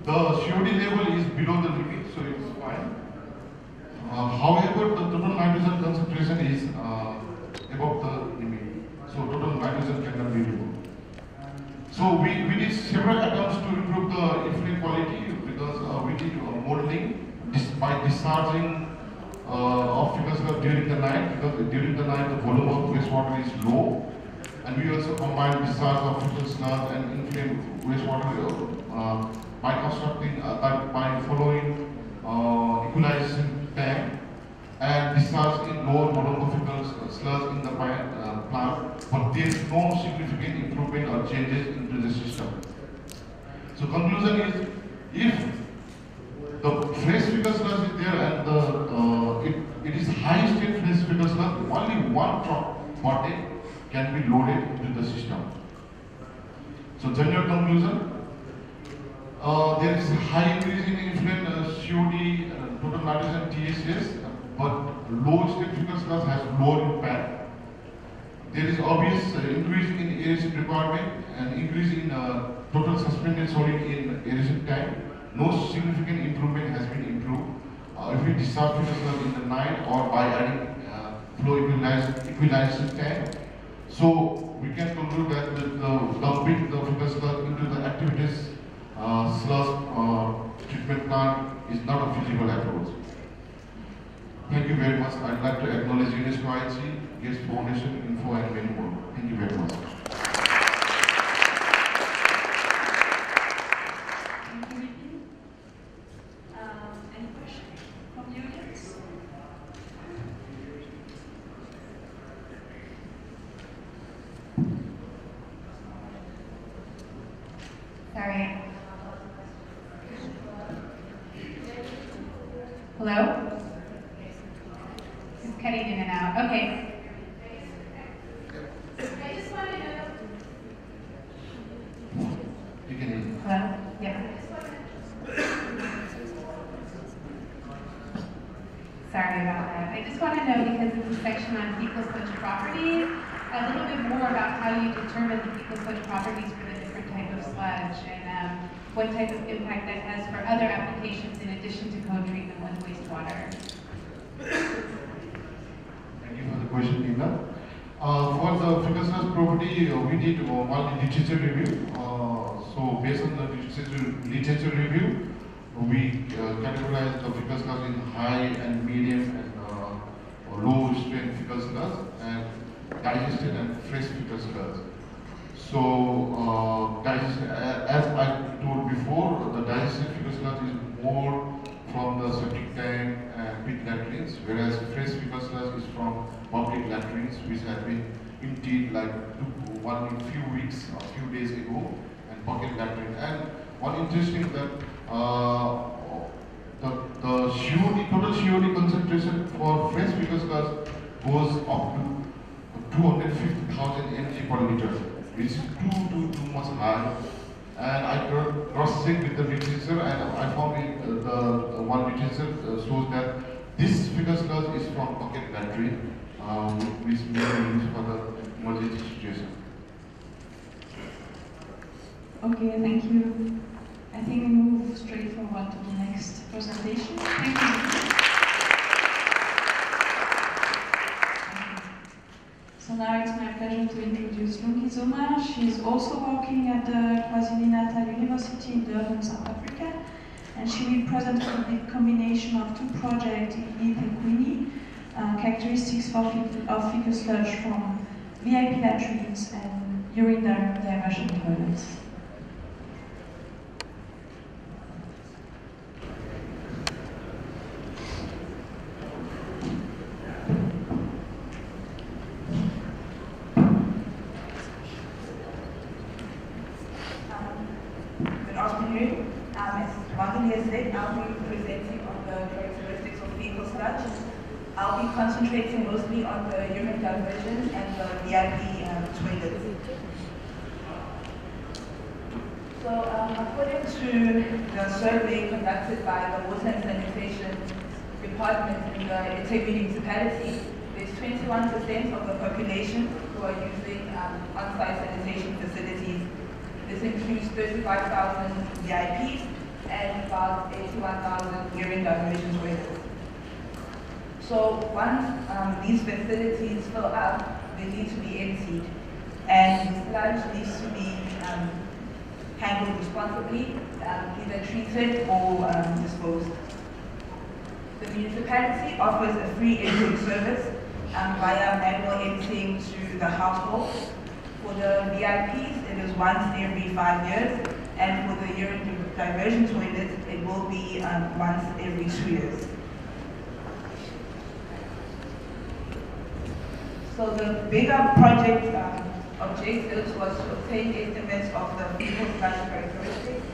the COD level is below the limit, so it is fine. However, the total nitrogen concentration is above the limit, so total nitrogen cannot be removed. So we did several attempts to improve the effluent quality, because we did modeling by discharging of fecal sludge during the night, because during the night the volume of wastewater is low. And we also combined discharge of fecal sludge and inflamed wastewater by constructing, by following equalization tank and discharge in lower volume of fecal sludge in the plant, but there is no significant improvement or changes into the system. So conclusion is, if the fresh fecal sludge is there and it is high strength fresh fecal sludge, only one truck per day can be loaded into the system. So general conclusion, there is a high increase in influent COD, total nitrogen TSS, but low state fecal sludge has lower impact. There is obvious increase in aeration requirement and increase in total suspended solid in aeration tank. No significant improvement has been improved. If we discharge fecal sludge in the night or by adding flow equalization tank, so we can conclude that dumping the fecal sludge into the activities sludge treatment plant is not a feasible approach. Thank you very much. I'd like to acknowledge UNESCO IC, Gates Foundation, Info, and many more. Thank you very much. Thank you, Vicky. Any questions from the audience? Sorry. Hello? Just cutting in and out. Okay. I just want to know. You can hear. Hello? Yeah. Sorry about that. I just want to know, because it's a section on fecal sludge properties, a little bit more about how you determine the fecal sludge properties for the different type of sludge and what type of impact that has for other applications in addition to co-treatment with wastewater. Thank you for the question, Nina. For the fecal sludge property, we did one literature review. So based on the literature review, we categorize the fecal sludge in high and medium and low strength fecal sludge and digested and fresh fecal sludge. So as I told before, the digested fecal sludge is more from the septic tank and pit latrines, whereas fresh fecal sludge is from public latrines, which have been emptied like one in few weeks or few days ago, and bucket latrine. And one interesting that the COD, total COD concentration for fresh fecal sludge goes up to 250,000 mg per liter, which is too much high. And I cross-checked with the literature, and I found the one literature shows that this fecal sludge is from bucket battery, which may be used for the emergency situation. Okay, thank you. I think we move straight forward to the next presentation. Thank you. So now it's my pleasure to introduce Lungi Zuma. She's also working at the KwaZulu-Natal University in Durban, South Africa, and she will present a combination of two projects in eThekwini, characteristics of fecal sludge from VIP latrines and urine diversion toilets. I'll be concentrating mostly on the urine diversion and the VIP toilets. So according to the survey conducted by the Water and Sanitation Department in the eThekwini municipality, there's 21% of the population who are using on-site sanitation facilities. This includes 35,000 VIPs and about 81,000 urine diversion toilets. So once these facilities fill up, they need to be emptied, and the sludge needs to be handled responsibly, either treated or disposed. The municipality offers a free emptying service via manual emptying to the household. For the VIPs, it is once every 5 years, and for the urine diversion toilets, it will be once every 2 years. So the bigger project objectives was to obtain estimates of the fecal sludge characteristics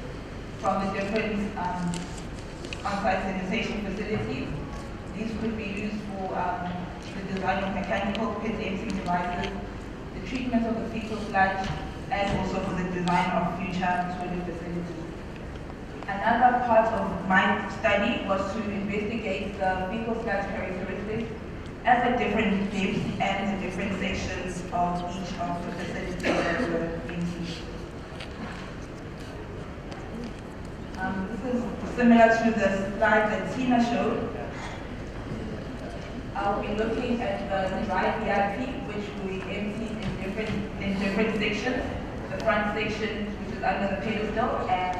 from the different on-site sanitation facilities. These could be used for the design of mechanical pit emptying devices, the treatment of the fecal sludge, and also for the design of future toilet facilities. Another part of my study was to investigate the fecal sludge characteristics at the different depths and the different sections of each of the facilities that were empty. This is similar to the slide that Tina showed. I'll be looking at the dry VIP, which we emptied in different sections. The front section, which is under the pedestal, and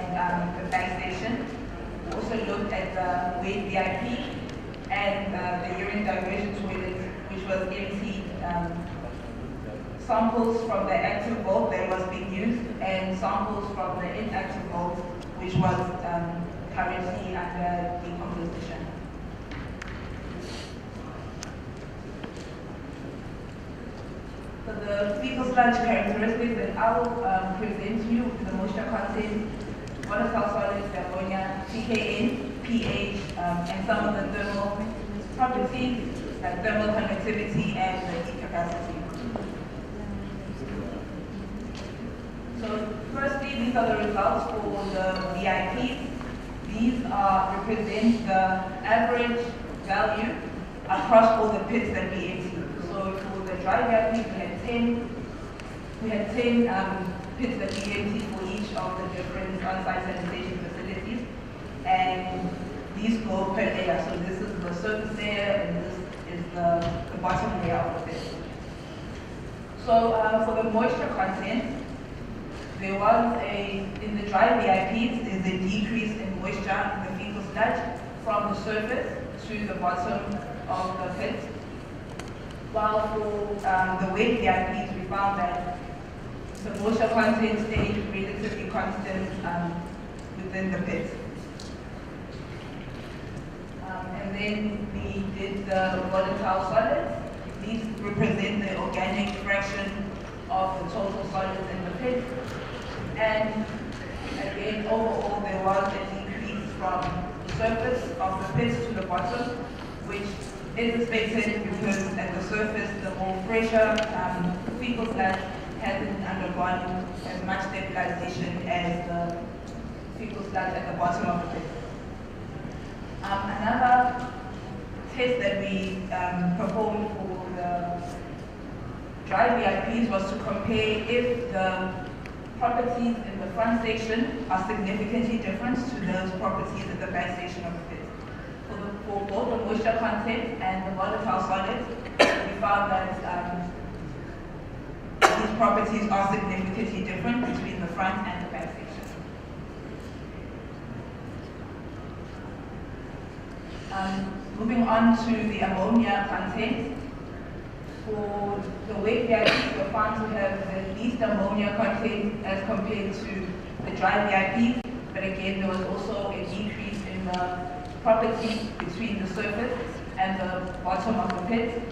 the back section. We also looked at the wet VIP and the urine diversion toilet, which was emptied. Samples from the active vault that was being used, and samples from the inactive vault, which was currently under decomposition. So the fecal sludge characteristics that I will present to you with the moisture content, volatile solids, the ammonia, pKn, pH, and some of the thermal properties like thermal conductivity and the heat capacity. So firstly, these are the results for the VIPs. These represent the average value across all the pits that we emptied. So for the dry VIPs, we had 10 pits that we emptied for each of the different on-site sanitation facilities. And these go per layer. So this is the surface layer, and this is the bottom layer of the pit. So for the moisture content, there was in the dry VIPs, there's a decrease in moisture in the fecal sludge from the surface to the bottom of the pit. While for the wet VIPs, we found that the moisture content stayed relatively constant within the pit. And then we did the volatile solids. These represent the organic fraction of the total solids in the pit. And again, overall, there was a decrease from the surface of the pit to the bottom, which is expected because at the surface, the more pressure fecal sludge hasn't undergone as much stabilization as the fecal sludge at the bottom of the pit. Another test that we performed for the dry VIPs was to compare if the properties in the front section are significantly different to those properties in the back section of the pit. For both the moisture content and the volatile solids, we found that these properties are significantly different between the front and the back section. Moving on to the ammonia content. For the wet VIPs, we found to have the least ammonia content as compared to the dry VIPs, but again, there was also a decrease in the property between the surface and the bottom of the pit.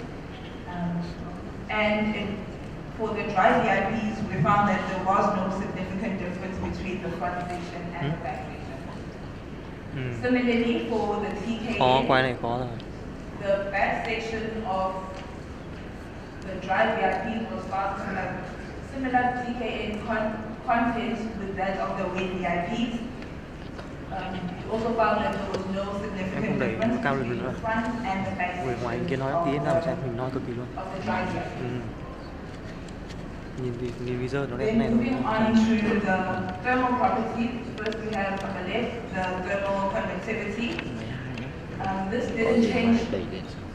For the dry VIPs, we found that there was no significant difference between the front section and the back section. Similarly, for the TKN, the back section of the dry VIPs was found to have similar TKN content with that of the wet VIPs. We also found that there was no significant difference between the front and the back section of the dry VIPs. Then moving on to the thermal properties, first we have on the left the thermal conductivity. This didn't change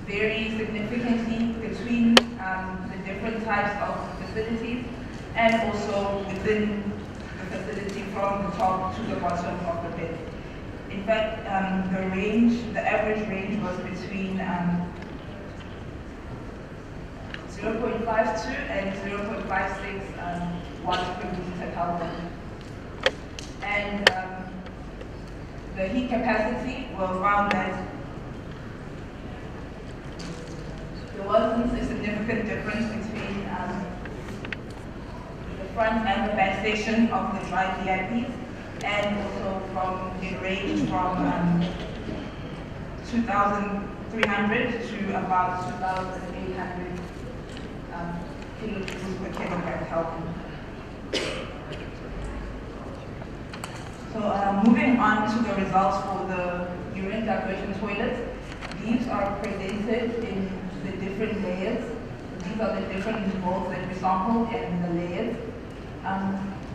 very significantly between the different types of facilities and also within the facility from the top to the bottom of the pit. In fact, the average range was between 0.52 and 0.56 watts per meter Kelvin. And the heat capacity, we found that there wasn't a significant difference between the front and the back section of the dry VIPs, and also it ranged from 2,300 to about 2,800 kilojoules per kilogram Kelvin. So moving on to the results for the urine diversion toilets, these are presented in the different layers. These are the different molds that we sampled and the layers.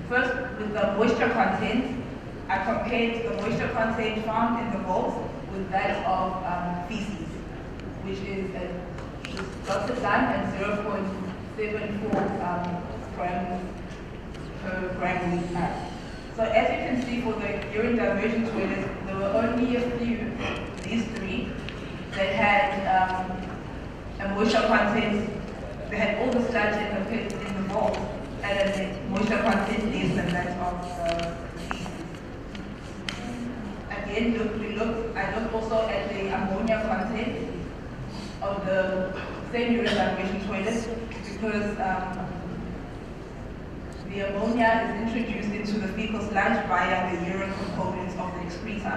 First, with the moisture content, I compared the moisture content found in the molds with that of feces, which is dotted line at 0.74 grams per gram weight mass. So as you can see, for the urine diversion toilets, there were only a few, these three, that had a moisture content. They had all the sludge in the mold and a moisture content less than that of feces. Again, I looked also at the ammonia content of the same urine diversion toilet because the ammonia is introduced into the fecal sludge via the urine components of the excreta.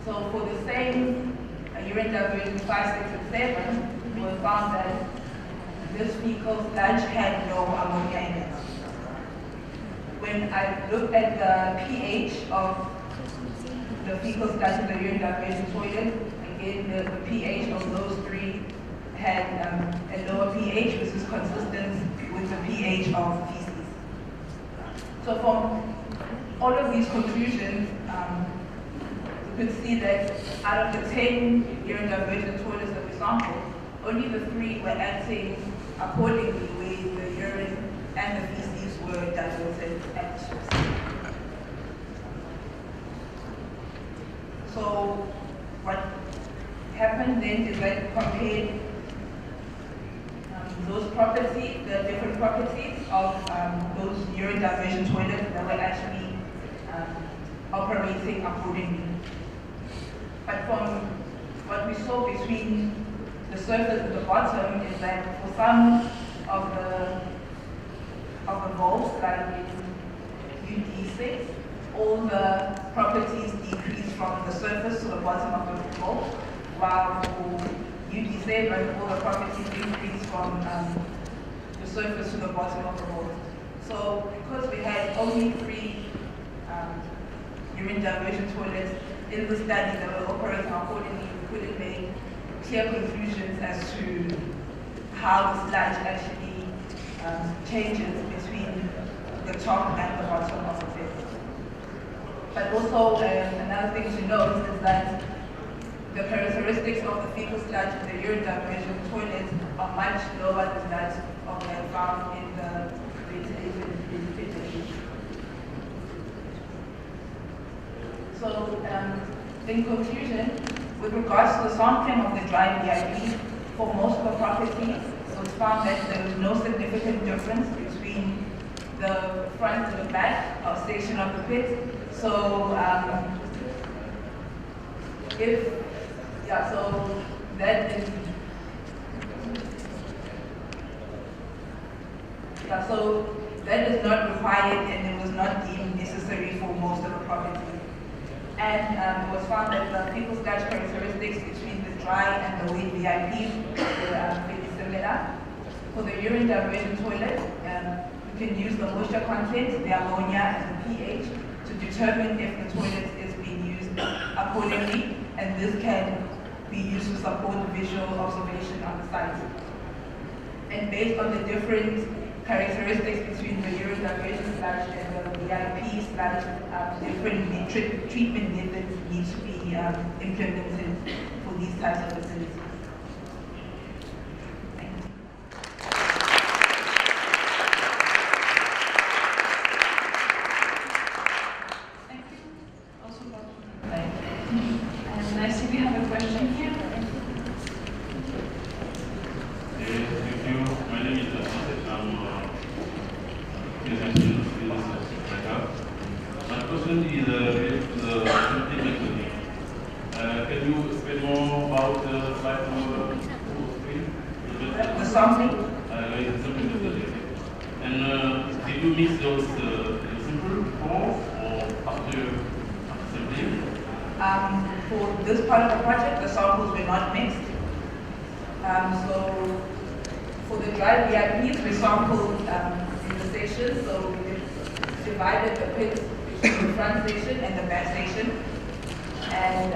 So for the same urine diversion 5, 6, and 7, we found that this fecal sludge had no ammonia in it. When I looked at the pH of the fecal sludge in the urine diversion toilet, again, the pH of those three had a lower pH, which is consistent with the pH of feces. So from all of these conclusions, you could see that out of the 10 urine diversion toilets that we sampled, only the 3 were acting accordingly where the urine and the feces were diverted at source. So what happened then is that we compared those properties, the different properties of those urine diversion toilets that were actually operating accordingly. But from what we saw between the surface and the bottom is that for some of the valves, like in UD6, all the properties decrease from the surface to the bottom of the valve, while for UD7, all the properties increase from the surface to the bottom of the valve. So because we had only 3 urine diversion toilets in the study that were operating accordingly, we couldn't make clear conclusions as to how the sludge actually changes between the top and the bottom of the pit. But also another thing to note is that the characteristics of the fecal sludge in the urine diversion toilet are much lower than that of that found in the ventilated vegetation. So, in conclusion, with regards to the sampling of the dry VIP, for most of the properties, it was found that there was no significant difference between the front and the back section of the pit. So, so that is, so that is not required and it was not deemed necessary for most of the properties. And it was found that the fecal sludge characteristics between the dry and the wet VIP were pretty similar. For the urine diversion toilet, you can use the moisture content, the ammonia, and the pH to determine if the toilet is being used accordingly, and this can be used to support visual observation on the site. And based on the different characteristics between the urine diversion sludge and the VIP sludge, different treatment methods need to be implemented for these types of facilities. Thank you. Thank you. Also, and I see we have a question here. Thank you. My name is Asante. I'm my question is related to the sampling method. Can you explain more about the slide number 2 The sampling? The sampling method. And did you mix those simple before or after sampling? For this part of the project, the samples were not mixed. So for the dry VIPs, we sampled in the sections, so we divided the pits the front station and the back station, and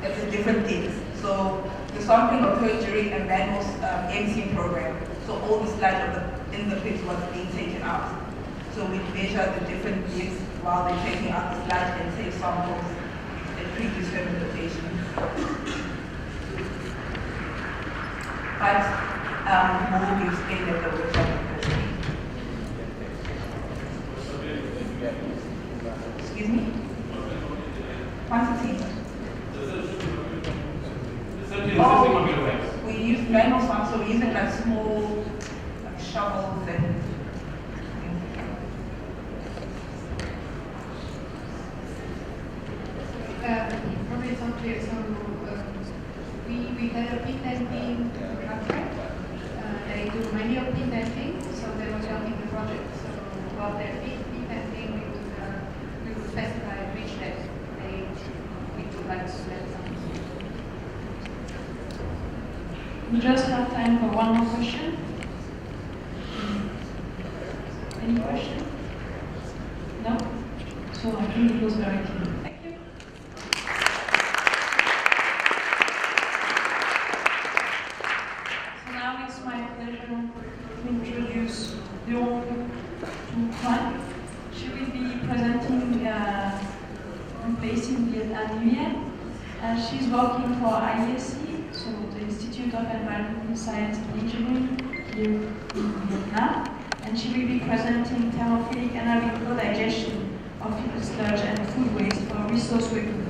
it's a different things. So the sampling occurred during a manual MC program. So all the sludge in the pit was being taken out. So we measure the different bits while they're taking out the sludge and take samples at predetermined locations. But more will be explained at the workshop. Excuse me? Quantity. Oh, we use manual swamp, so we're using like small like shovels and probably it's not clear. So we had a pin denting contract. They do manual pin denting, so they were helping the project. So while they're pin denting, we would specify which depth we would like to let some. We just have time for one more question. Any question? No? So I think it was very clear. Thank you. So now it's my pleasure to introduce Leon Kwan. She will be presenting replacing Viet Nguyen. She's working for IESC, so the Institute of Environmental Science and Engineering here in Vietnam. And she will be presenting thermophilic anaerobic digestion of fecal sludge and food waste for resource recovery.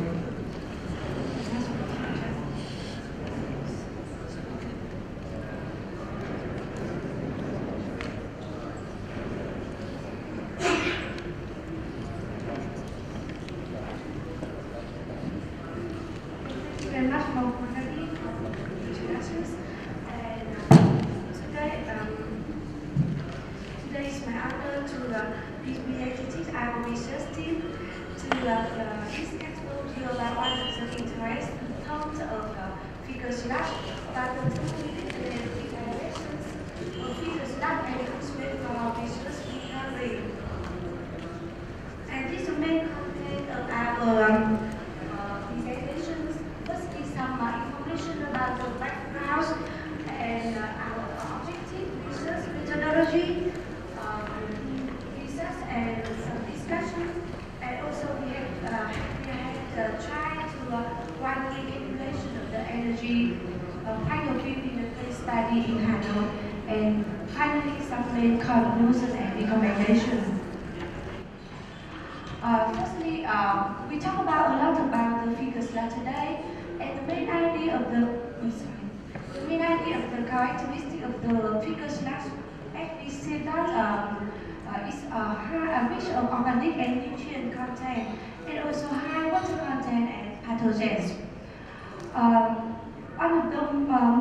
Conclusion and recommendation. Firstly, we talk about a lot about the fecal sludge today, and the main idea of the characteristic of the fecal sludge, as we see that it's rich of organic and nutrient content, and also high water content and pathogens. One of the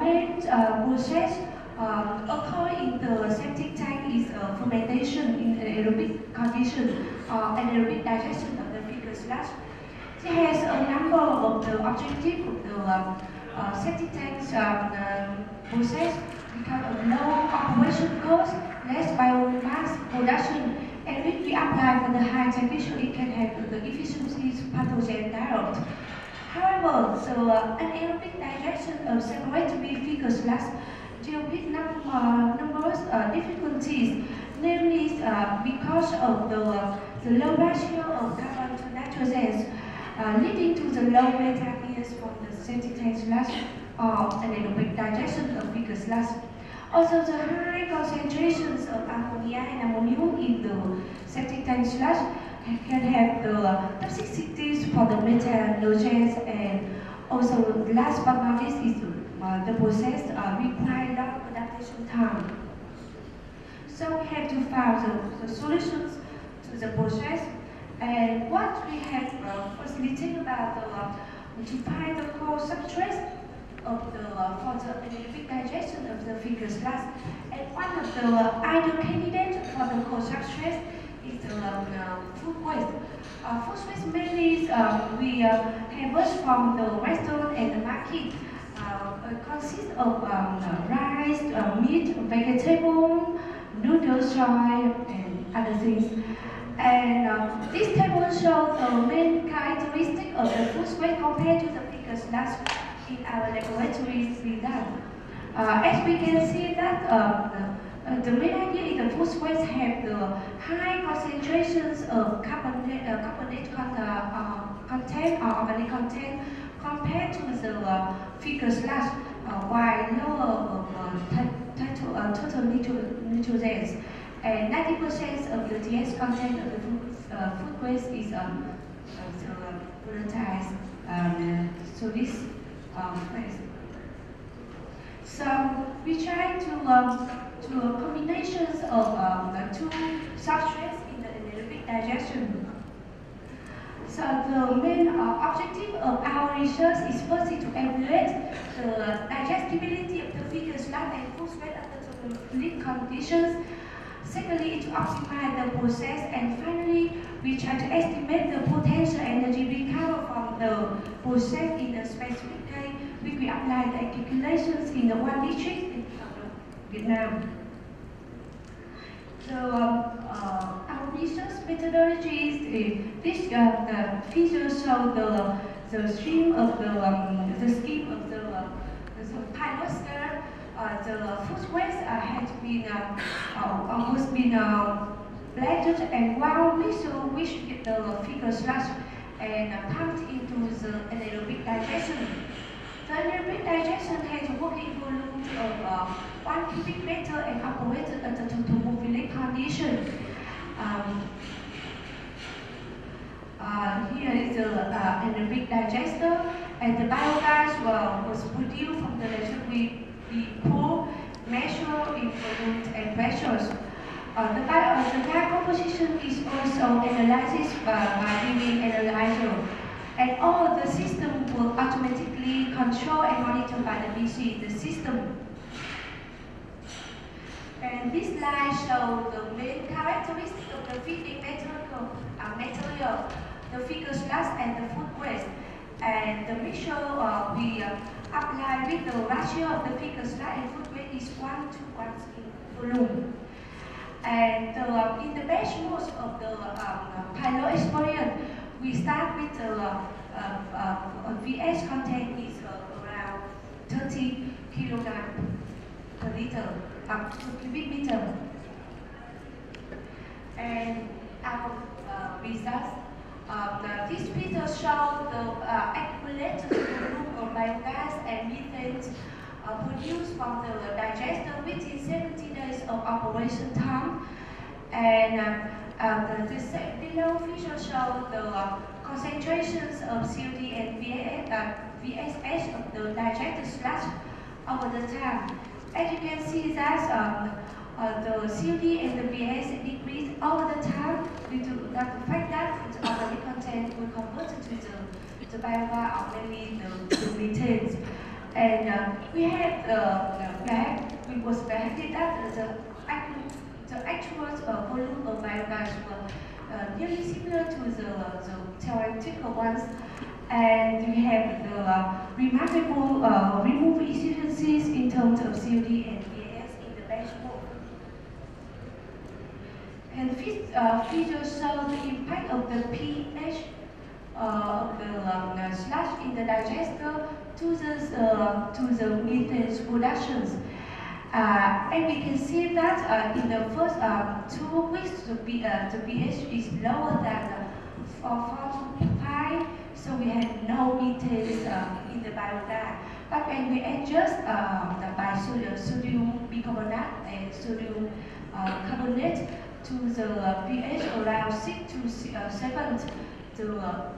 main process occur in the septic tank is fermentation in aerobic condition, anaerobic digestion of the fecal sludge. It has a number of the objectives of the septic tanks process because of low operation cost, less biomass production, and if we apply for the high temperature, it can have the efficiencies pathogen direct. However, so anaerobic digestion of separatory fecal sludge deal with numerous difficulties, namely because of the low ratio of carbon to nitrogen, leading to the low methane gas from the septic tank sludge or anaerobic digestion of fecal sludge. Also, the high concentrations of ammonia and ammonium in the septic tank sludge can have the toxicities for the methanogens, and also last but not least is the process require long adaptation time. So we have to find the solutions to the process, and what we have firstly think about to find the core substrate of the for the anaerobic digestion of the fecal sludge, and one of the ideal candidates for the core substrate is the food waste. Food waste mainly we harvest from the restaurant and the market. Consists of rice, meat, vegetable, noodles, soy, and other things. And this table shows the main characteristic of the food waste compared to the figures last in our laboratory result. As we can see that the main idea is the food waste have the high concentrations of carbonate content or organic content compared to the figures last, while lower total nutrients. And 90% of the DS content of the food waste is volatile. So this waste. So we try to combinations of the two substrates in the anaerobic digestion. So the main objective of our research is firstly to evaluate the digestibility of the figures lab and food waste under the fluid conditions. Secondly, to optimize the process, and finally, we try to estimate the potential energy recovered from the process in a specific case, which we apply the calculations in the one district in Vietnam. So our research methodologies, the figures show the stream of the scheme of the pilot scale. The food waste has been blended and ground which the figure slash and pumped into the anaerobic digestion. The anaerobic digestion has a working volume of 1 cubic meter and operated at the thermophilic condition. Here is the anaerobic digester, and the biogas was produced from the reservoir. We pull, measure in volume and pressures. The gas composition is also analyzed by doing analyzer. And all the system will automatically control and monitor by the PC, the system. And this slide shows the main characteristic of the feeding material, the fecal sludge and the food waste. And the mixture we apply with the ratio of the fecal sludge and food waste is 1 to 1 in volume. And in the batch mode of the pilot experience, we start with the VS content is around 30 kilogram per liter, up to cubic meter. And our results, these figures show the accumulated volume of biogas and methane produced from the digester within 70 days of operation time. And the below figure show the concentrations of COD and VSH of the digested sludge over the time. As you can see that the COD and the VS decrease over the time due to the fact that the organic content will convert to the biogas or mainly the methane. And we was predicted that the actual volume of biogas were nearly similar to the theoretical ones, and we have the remarkable removal efficiencies in terms of COD and VAS in the batch mode. And this figure shows the impact of the pH of the sludge in the digester to the methane productions. And we can see that in the first 2 weeks, the pH is lower than 4.5, so we have no methane in the biogas. But when we adjust the sodium bicarbonate and sodium carbonate to the pH around 6 to 7,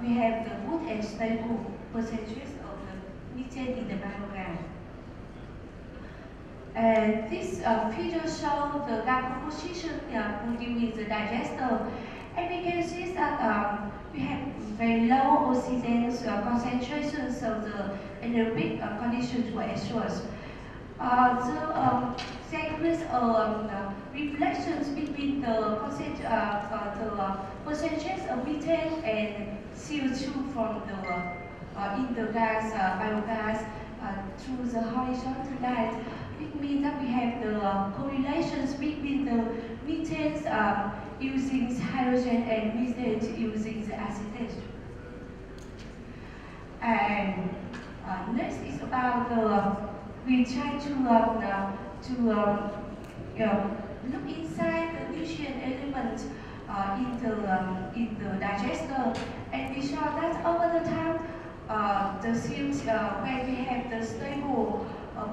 we have the good and stable percentage of the methane in the biogas. And this figure shows the gas composition produced with the digester. And we can see that we have very low oxygen concentrations, so the anaerobic conditions were assured. There is reflections between the percentage of methane and CO2 from the in the gas biogas through the horizontal line. It means that we have the correlations between the methane using hydrogen and methane using the acetate. And next is about we try to look inside the nutrient element in the digester, and we saw that over the time the cells when we have the stable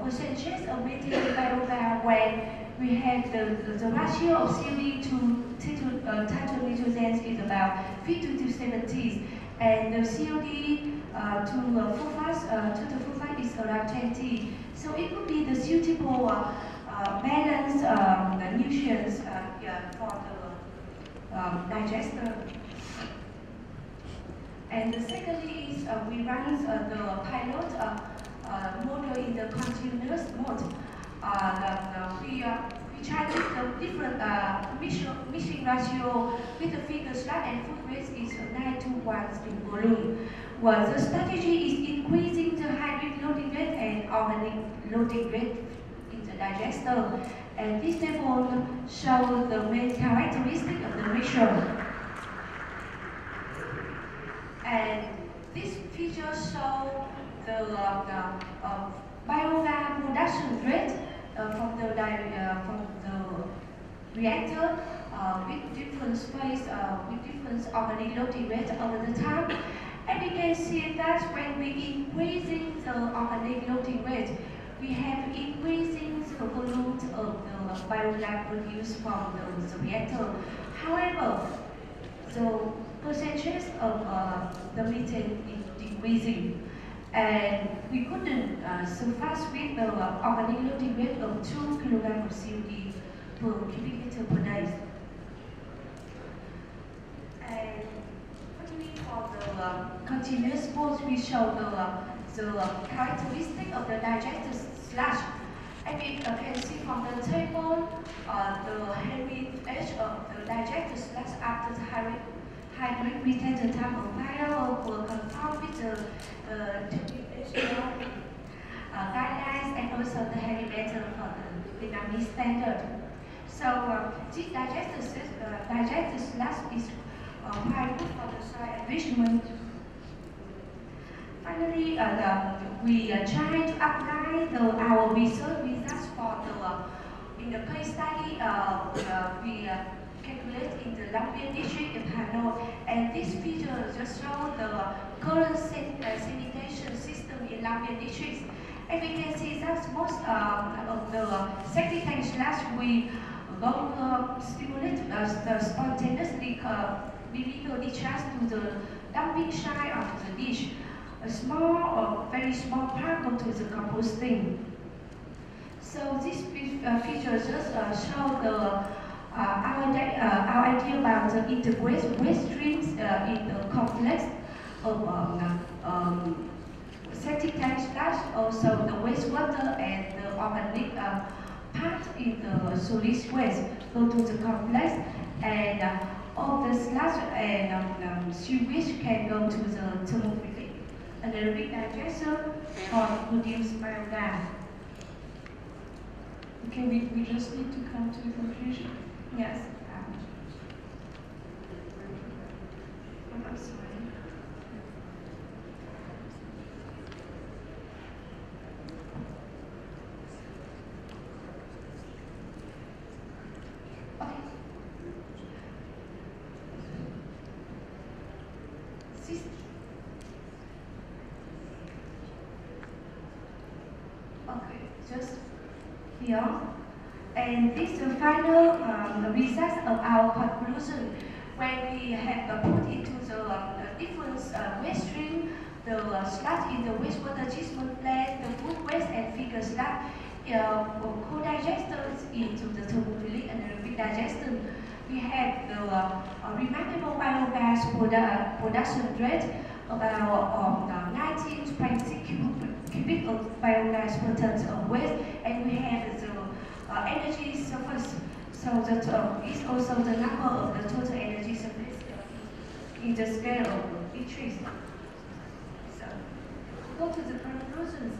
percentage of methane biofilm, when we have the ratio of COD to title nitrogens is about 50 to 70, and the COD to phosphate is around 20. So it would be the suitable balance the nutrients for the digester. And the secondly is we run the pilot model in the continuous mode. We try to the different mixing ratio with the figure slide and food waste is 9 to 1 in volume. Well, the strategy is increasing the hydric loading rate and organic loading rate in the digester. And this table shows the main characteristic of the mixture. And this figure shows the biogas production rate from the reactor with different space, with different organic loading rate over the time. And we can see that when we increasing the organic loading rate, we have increasing the volume of the biogas produced from the reactor. However, the percentage of the methane is decreasing. And we couldn't surpass with the organic loading rate of 2 kilograms of COD per cubic meter per day. And finally, for the continuous mode, we show the characteristic of the digester slash. And we can see from the table the heavy edge of the digester slash after the hydric methane type of bio will conform with the WHO guidelines and also the heavy metal for the Vietnamese standard. So this digester slash is quite good for the soil enrichment. Finally, we try to apply our research results for in the case study. We calculate in the Lambian district in Hanoi, and this figure just shows the current sanitation system in Lambian district. And we can see that most of the septic tank slash we don't stimulate the spontaneously illegal discharge to the dumping site or to the dish. A small or very small part go to the composting. So this feature just show our idea about the integrated waste streams in the complex of septic tank slash, also the wastewater and the organic part in the solid waste go to the complex, and all the sludge and sewage can go to the thermophilic anaerobic digester or produce biogas. Okay, we just need to come to a conclusion. Yes. I'm sorry. Okay. Okay, just here. And this is the final result of our conclusion. When we have put into the different waste stream, the sludge in the wastewater treatment plant, the food waste and fecal sludge, co-digesters into the thermophilic anaerobic digestion. We have the remarkable biogas production rate about 19.6 cubic of biogas per ton of waste, and we have the energy surface. So that is also the number of the total energy surface in the scale of each tree. So go to the conclusions.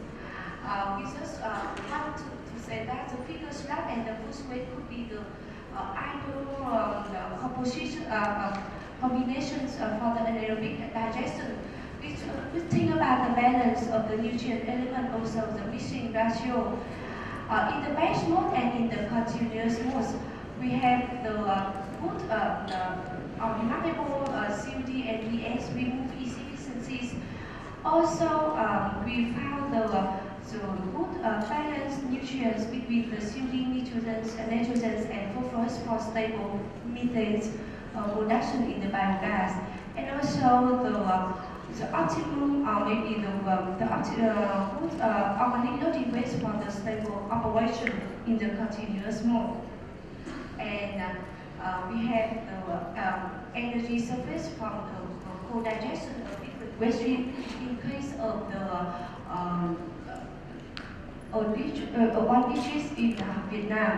We just want to say that the fecal slab and the food waste could be the ideal combinations for the anaerobic digestion. We think about the balance of the nutrient element, also the mixing ratio. In the batch mode and in the continuous mode, we have the good, remarkable COD and VS remove efficiencies. Also, we found the good balanced nutrients between the COD, nitrogens, and phosphorus for stable methane production in the biogas. And also the optimum, maybe the good organic loading waste for the stable operation in the continuous mode. And we have the energy surface from the co-digestion of liquid waste stream, increase of the beaches in Vietnam.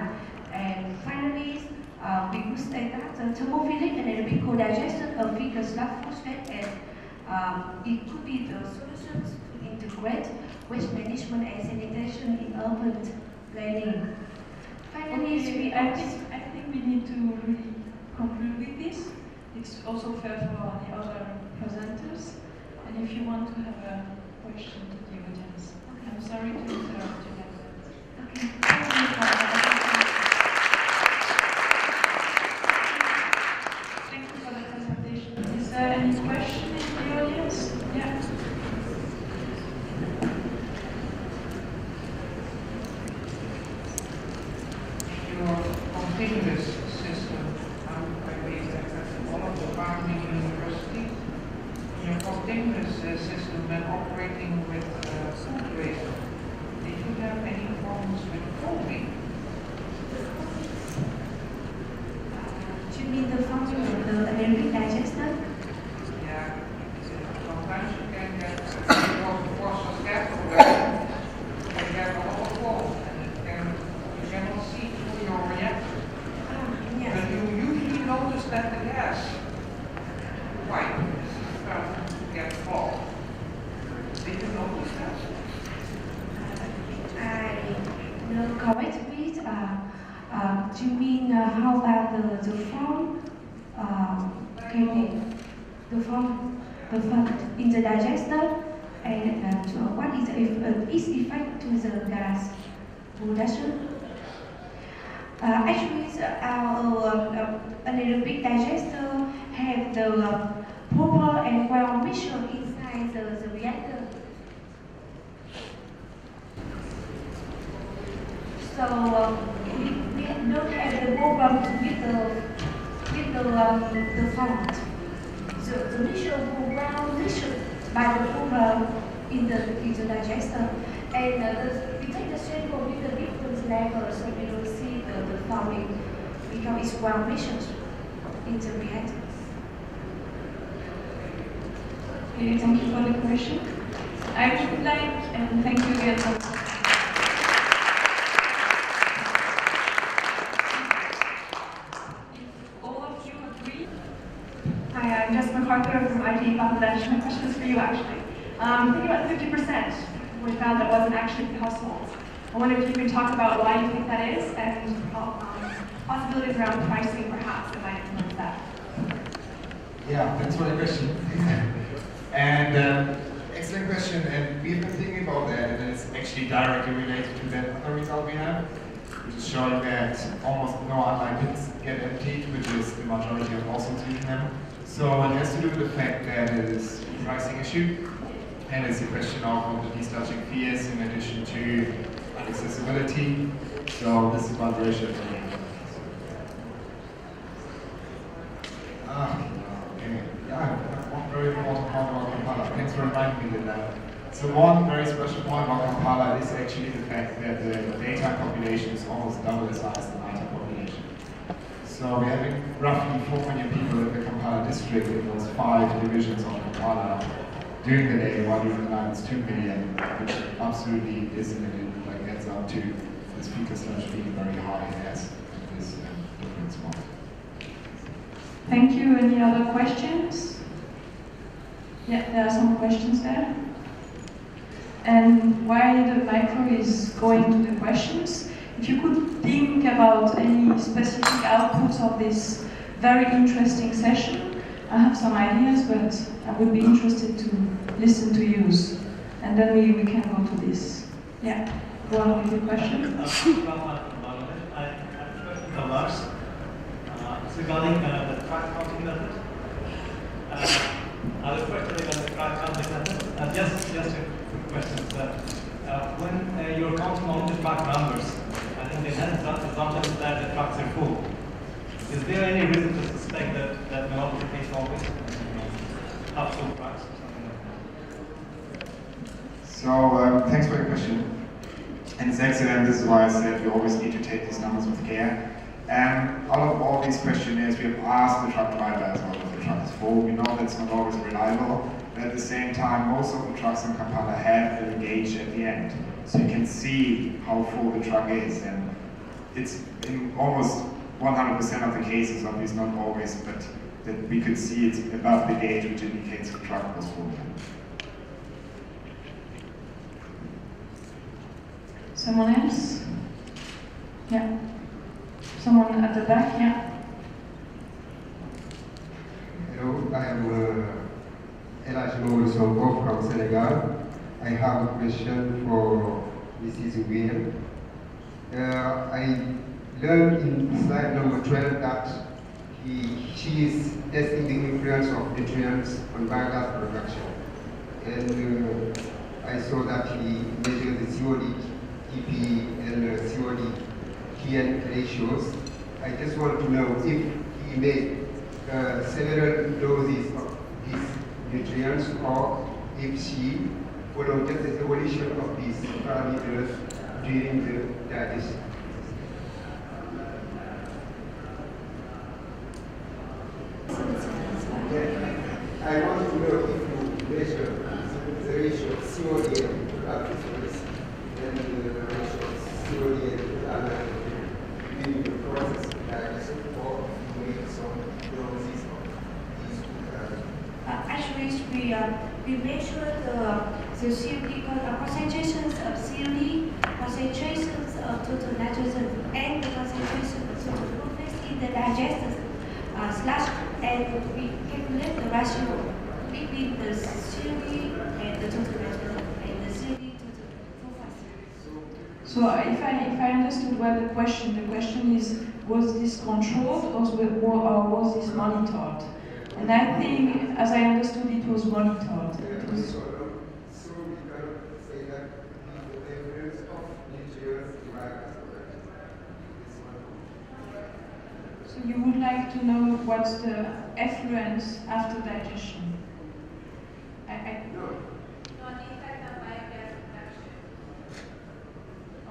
And finally, we could state that the thermophilic and anaerobic co-digestion of vegan slug phosphate, and it could be the solutions to integrate waste management and sanitation in urban planning. Finally, I think we need to really conclude with this. It's also fair for the other presenters. And if you want to have a question to the audience, I'm sorry to interrupt you guys. Okay. Thank you for the presentation. Is there any question in the audience? Yeah. Your continuous system, I believe that at all of the farming universities, your continuous system when operating with food waste, did you have any problems with foaming? Do you mean the function of the anaerobic digester? Yeah, sometimes you can get process gas production, you can get a lot of foam, and you cannot see through your reactor. Yes. But you usually notice that the gas pipe is starting to get clogged. Did you notice that? I know correct bit. Do you mean how about the foam? The foam in the digester, and what is its effect to the gas production? Actually, our anaerobic digester have the proper and ground mixture inside the reactor. So we don't have the problem with the font. So the mixture will ground mixture by the proper in the digester, and we take the sample with the different levels, so we will see the forming because it's ground mixture in the reactor. Okay, thank you for the question. I would like, and thank you again for Hi, I'm Jess MacArthur from IT Bangladesh. My question is for you, actually. Thinking about 50%, we found that wasn't actually possible. I wonder if you could talk about why you think that is, and possibilities around pricing, perhaps, that might influence that. Yeah, thanks for the question. And excellent question, and we've been thinking about that, and it's actually directly related to that other result we have, which is showing that almost no online bits get emptied, which is the majority of households using them. So it has to do with the fact that it is a pricing issue, and it's a question of what the discharging fee is in addition to accessibility. So this is one ratio for me. Yeah, one very important point about Kampala. Thanks for reminding me of that. So one very special point about Kampala is actually the fact that the data population is almost double the size of the IT population. So we're having roughly 4 million people in the Kampala district in those 5 divisions of Kampala during the day, while during the night it's 2 million, which absolutely is like adds up to the speaker slash being very high as this difference point. Thank you. Any other questions? Yeah, there are some questions there. And while the micro is going to the questions, if you could think about any specific outputs of this very interesting session. I have some ideas, but I would be interested to listen to yours. And then we can go to this. Yeah, go on with your question. I have a question for Lars. It's regarding the track counting method. I have a question regarding the track counting method. Just a quick question. When you're counting all the track numbers, I think the assumption is that the tracks are full. Is there any reason to suspect that that may not be the case always? Have full tracks or something like that? So thanks for your question. And it's excellent. This is why I said you always need to take these numbers with care. Out of all these questionnaires, we have asked the truck driver as well if the truck is full. We know that's not always reliable, but at the same time, most of the trucks in Kampala have a gauge at the end. So you can see how full the truck is. And it's in almost 100% of the cases, obviously not always, but that we could see it's above the gauge, which indicates the truck was full. Someone else? Yeah. Someone at the back, yeah. Hello, I am Elajmo Sonko from Senegal. I have a question for Mrs. Nguyen. I learned in slide number 12 that she is testing the influence of nutrients on biogas production. And I saw that he measured the COD, TP, and COD TN ratios. I just want to know if he made several doses of these nutrients or if she followed just the evolution of these parameters during the digestion. I want to know if you measure the ratio of COD to alcohols and the ratio of COD to alcohol during the process of digestion or doing some doses of these Actually, we measure the COD concentrations of COD, concentrations of total nitrogen, and the concentration of total phosphorus in the digestive slash, and we calculate the ratio between the COD and the total nitrogen and the COD to the phosphorus. So if I understood well the question is, was this controlled or was this monitored? And I think, as I understood, it was monitored. It was so we can say that the influence of nutrients in biogas production is one. So you would like to know what's the effluence after digestion? No.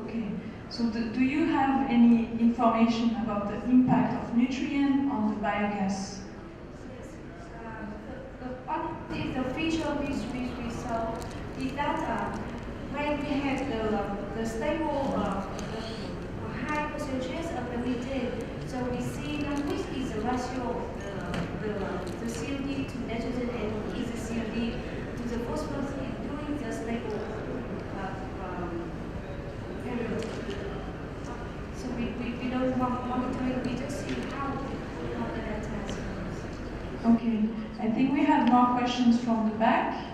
Okay. So do you have any information about the impact of nutrient on the biogas? The feature which we saw is that when we had the stable high percentage of the methane, so we see that which is the ratio of the COD to nitrogen and is the COD to the phosphorus during the stable period. So we don't monitor it, we just see how the data is. Okay. I think we have more questions from the back.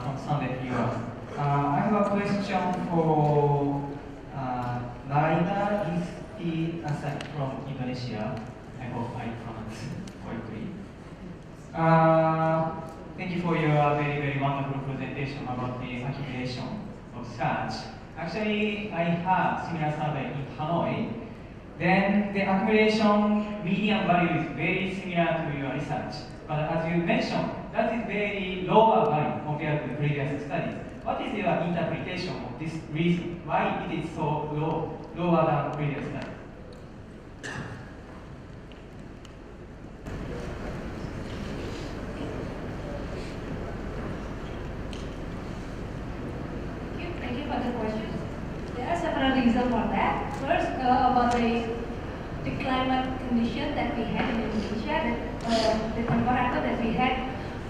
From Sunday US. I have a question for Raida Isti Asak from Indonesia. I hope I pronounce correctly. Thank you for your very, very wonderful presentation about the accumulation of sludge. Actually, I had similar survey in Hanoi. Then the accumulation median value is very similar to your research. But as you mentioned, that is very lower value compared to the previous studies. What is your interpretation of this reason? Why it is so lower than previous studies? Thank you for the question. There are several reasons for that. First, about the the climate condition that we had in Indonesia, the temperature that we had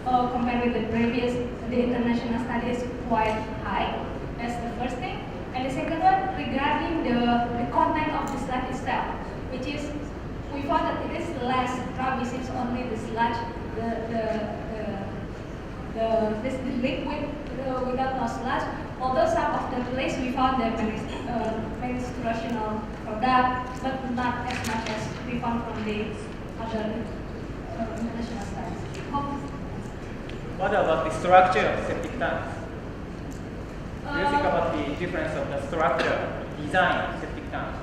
compared with the previous, the international study is quite high. That's the first thing. And the second one, regarding the content of the sludge itself, which is, we found that it is less rubbish, it's only the sludge, this the liquid without no sludge. Although some of the place we found the menstruational product, but not as much as we found from the other international studies. What about the structure of septic tanks? Do you think about the difference of the structure, design of septic tanks?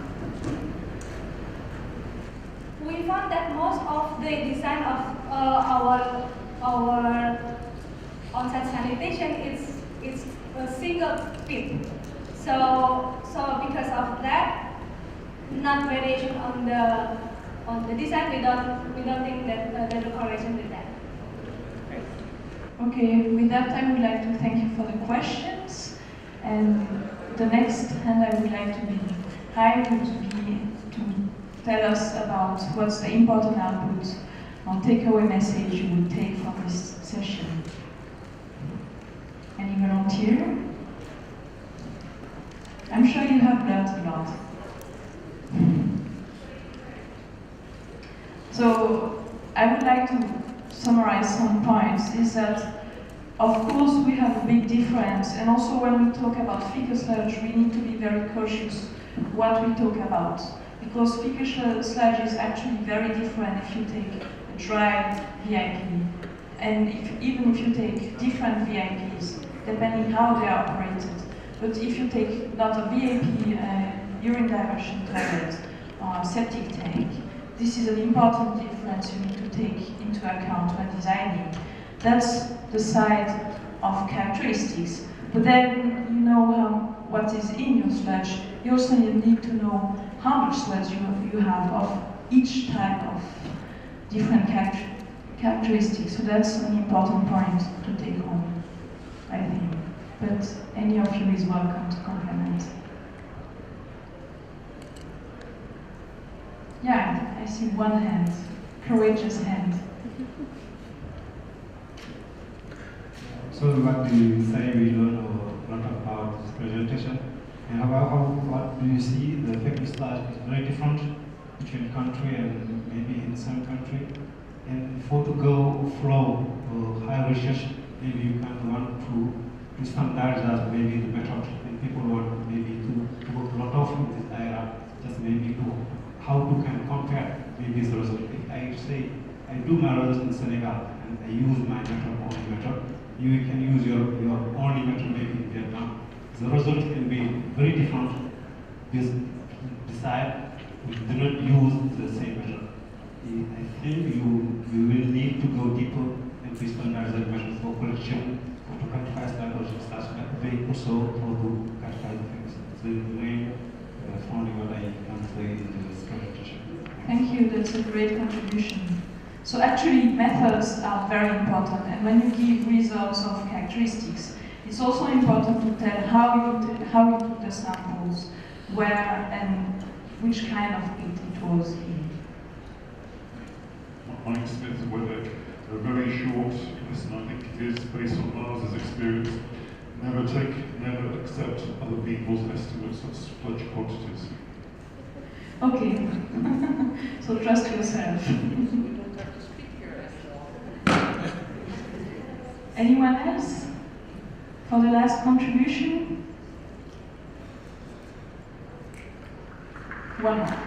We found that most of the design of our on-site sanitation is a single pit. So because of that, not variation on the design, we don't think that there's a correlation with that. Okay, with that I would like to thank you for the questions. And the next hand I would like to be hired would be to tell us about what's the important output or takeaway message you would take from this session. Any volunteer? I'm sure you have learned a lot. So I would like to summarize some points. Is that of course we have a big difference, and also when we talk about fecal sludge we need to be very cautious what we talk about, because fecal sludge is actually very different if you take a dry VIP, and even if you take different VIPs, depending how they are operated. But if you take not a VIP urine diversion toilet or a septic tank, this is an important difference you need to take into account when designing. That's the side of characteristics. But then you know what is in your sludge. You also need to know how much sludge you have of each type of different characteristics. So that's an important point to take home, I think. But any of you is welcome to complement. Yeah, I see one hand, courageous hand. So what do you say we learn a lot about this presentation? And what do you see the fecal sludge is very different between country and maybe in some country? And for to go flow high research, maybe you can want to standardize maybe the method, and people want maybe to work a lot of in this area, just maybe to how to can compare maybe the result. If I say I do my results in Senegal and I use my method, only method, you can use your only method maybe in Vietnam. The result can be very different. Decide we do not use the same method. I think you will need to go deeper into standardized measures for collection, to quantify standardization, also how to quantify the things. It's the main founding what I can say in this presentation. Thank you, that's a great contribution. So actually methods are very important, and when you give results of characteristics, it's also important to tell how you took the samples, where and which kind of pit it was in. My experience with it, they're very short. Listen, I think it is based on Lars's experience. Never accept other people's estimates of sludge quantities. Okay, so trust yourself. Anyone else for the last contribution? One more.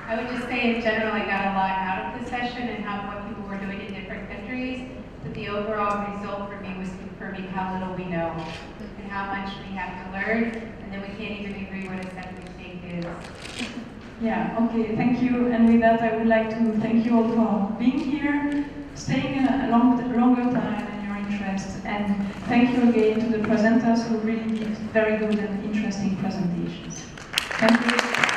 I would just say in general I got a lot out of the session and what people were doing in different countries, but the overall result for me was confirming how little we know and how much we have to learn, and then we can't even agree what a septic tank is. Yeah, okay, thank you. And with that I would like to thank you all for being here, staying a longer time and your interest, and thank you again to the presenters who really did very good and interesting presentations. Thank you.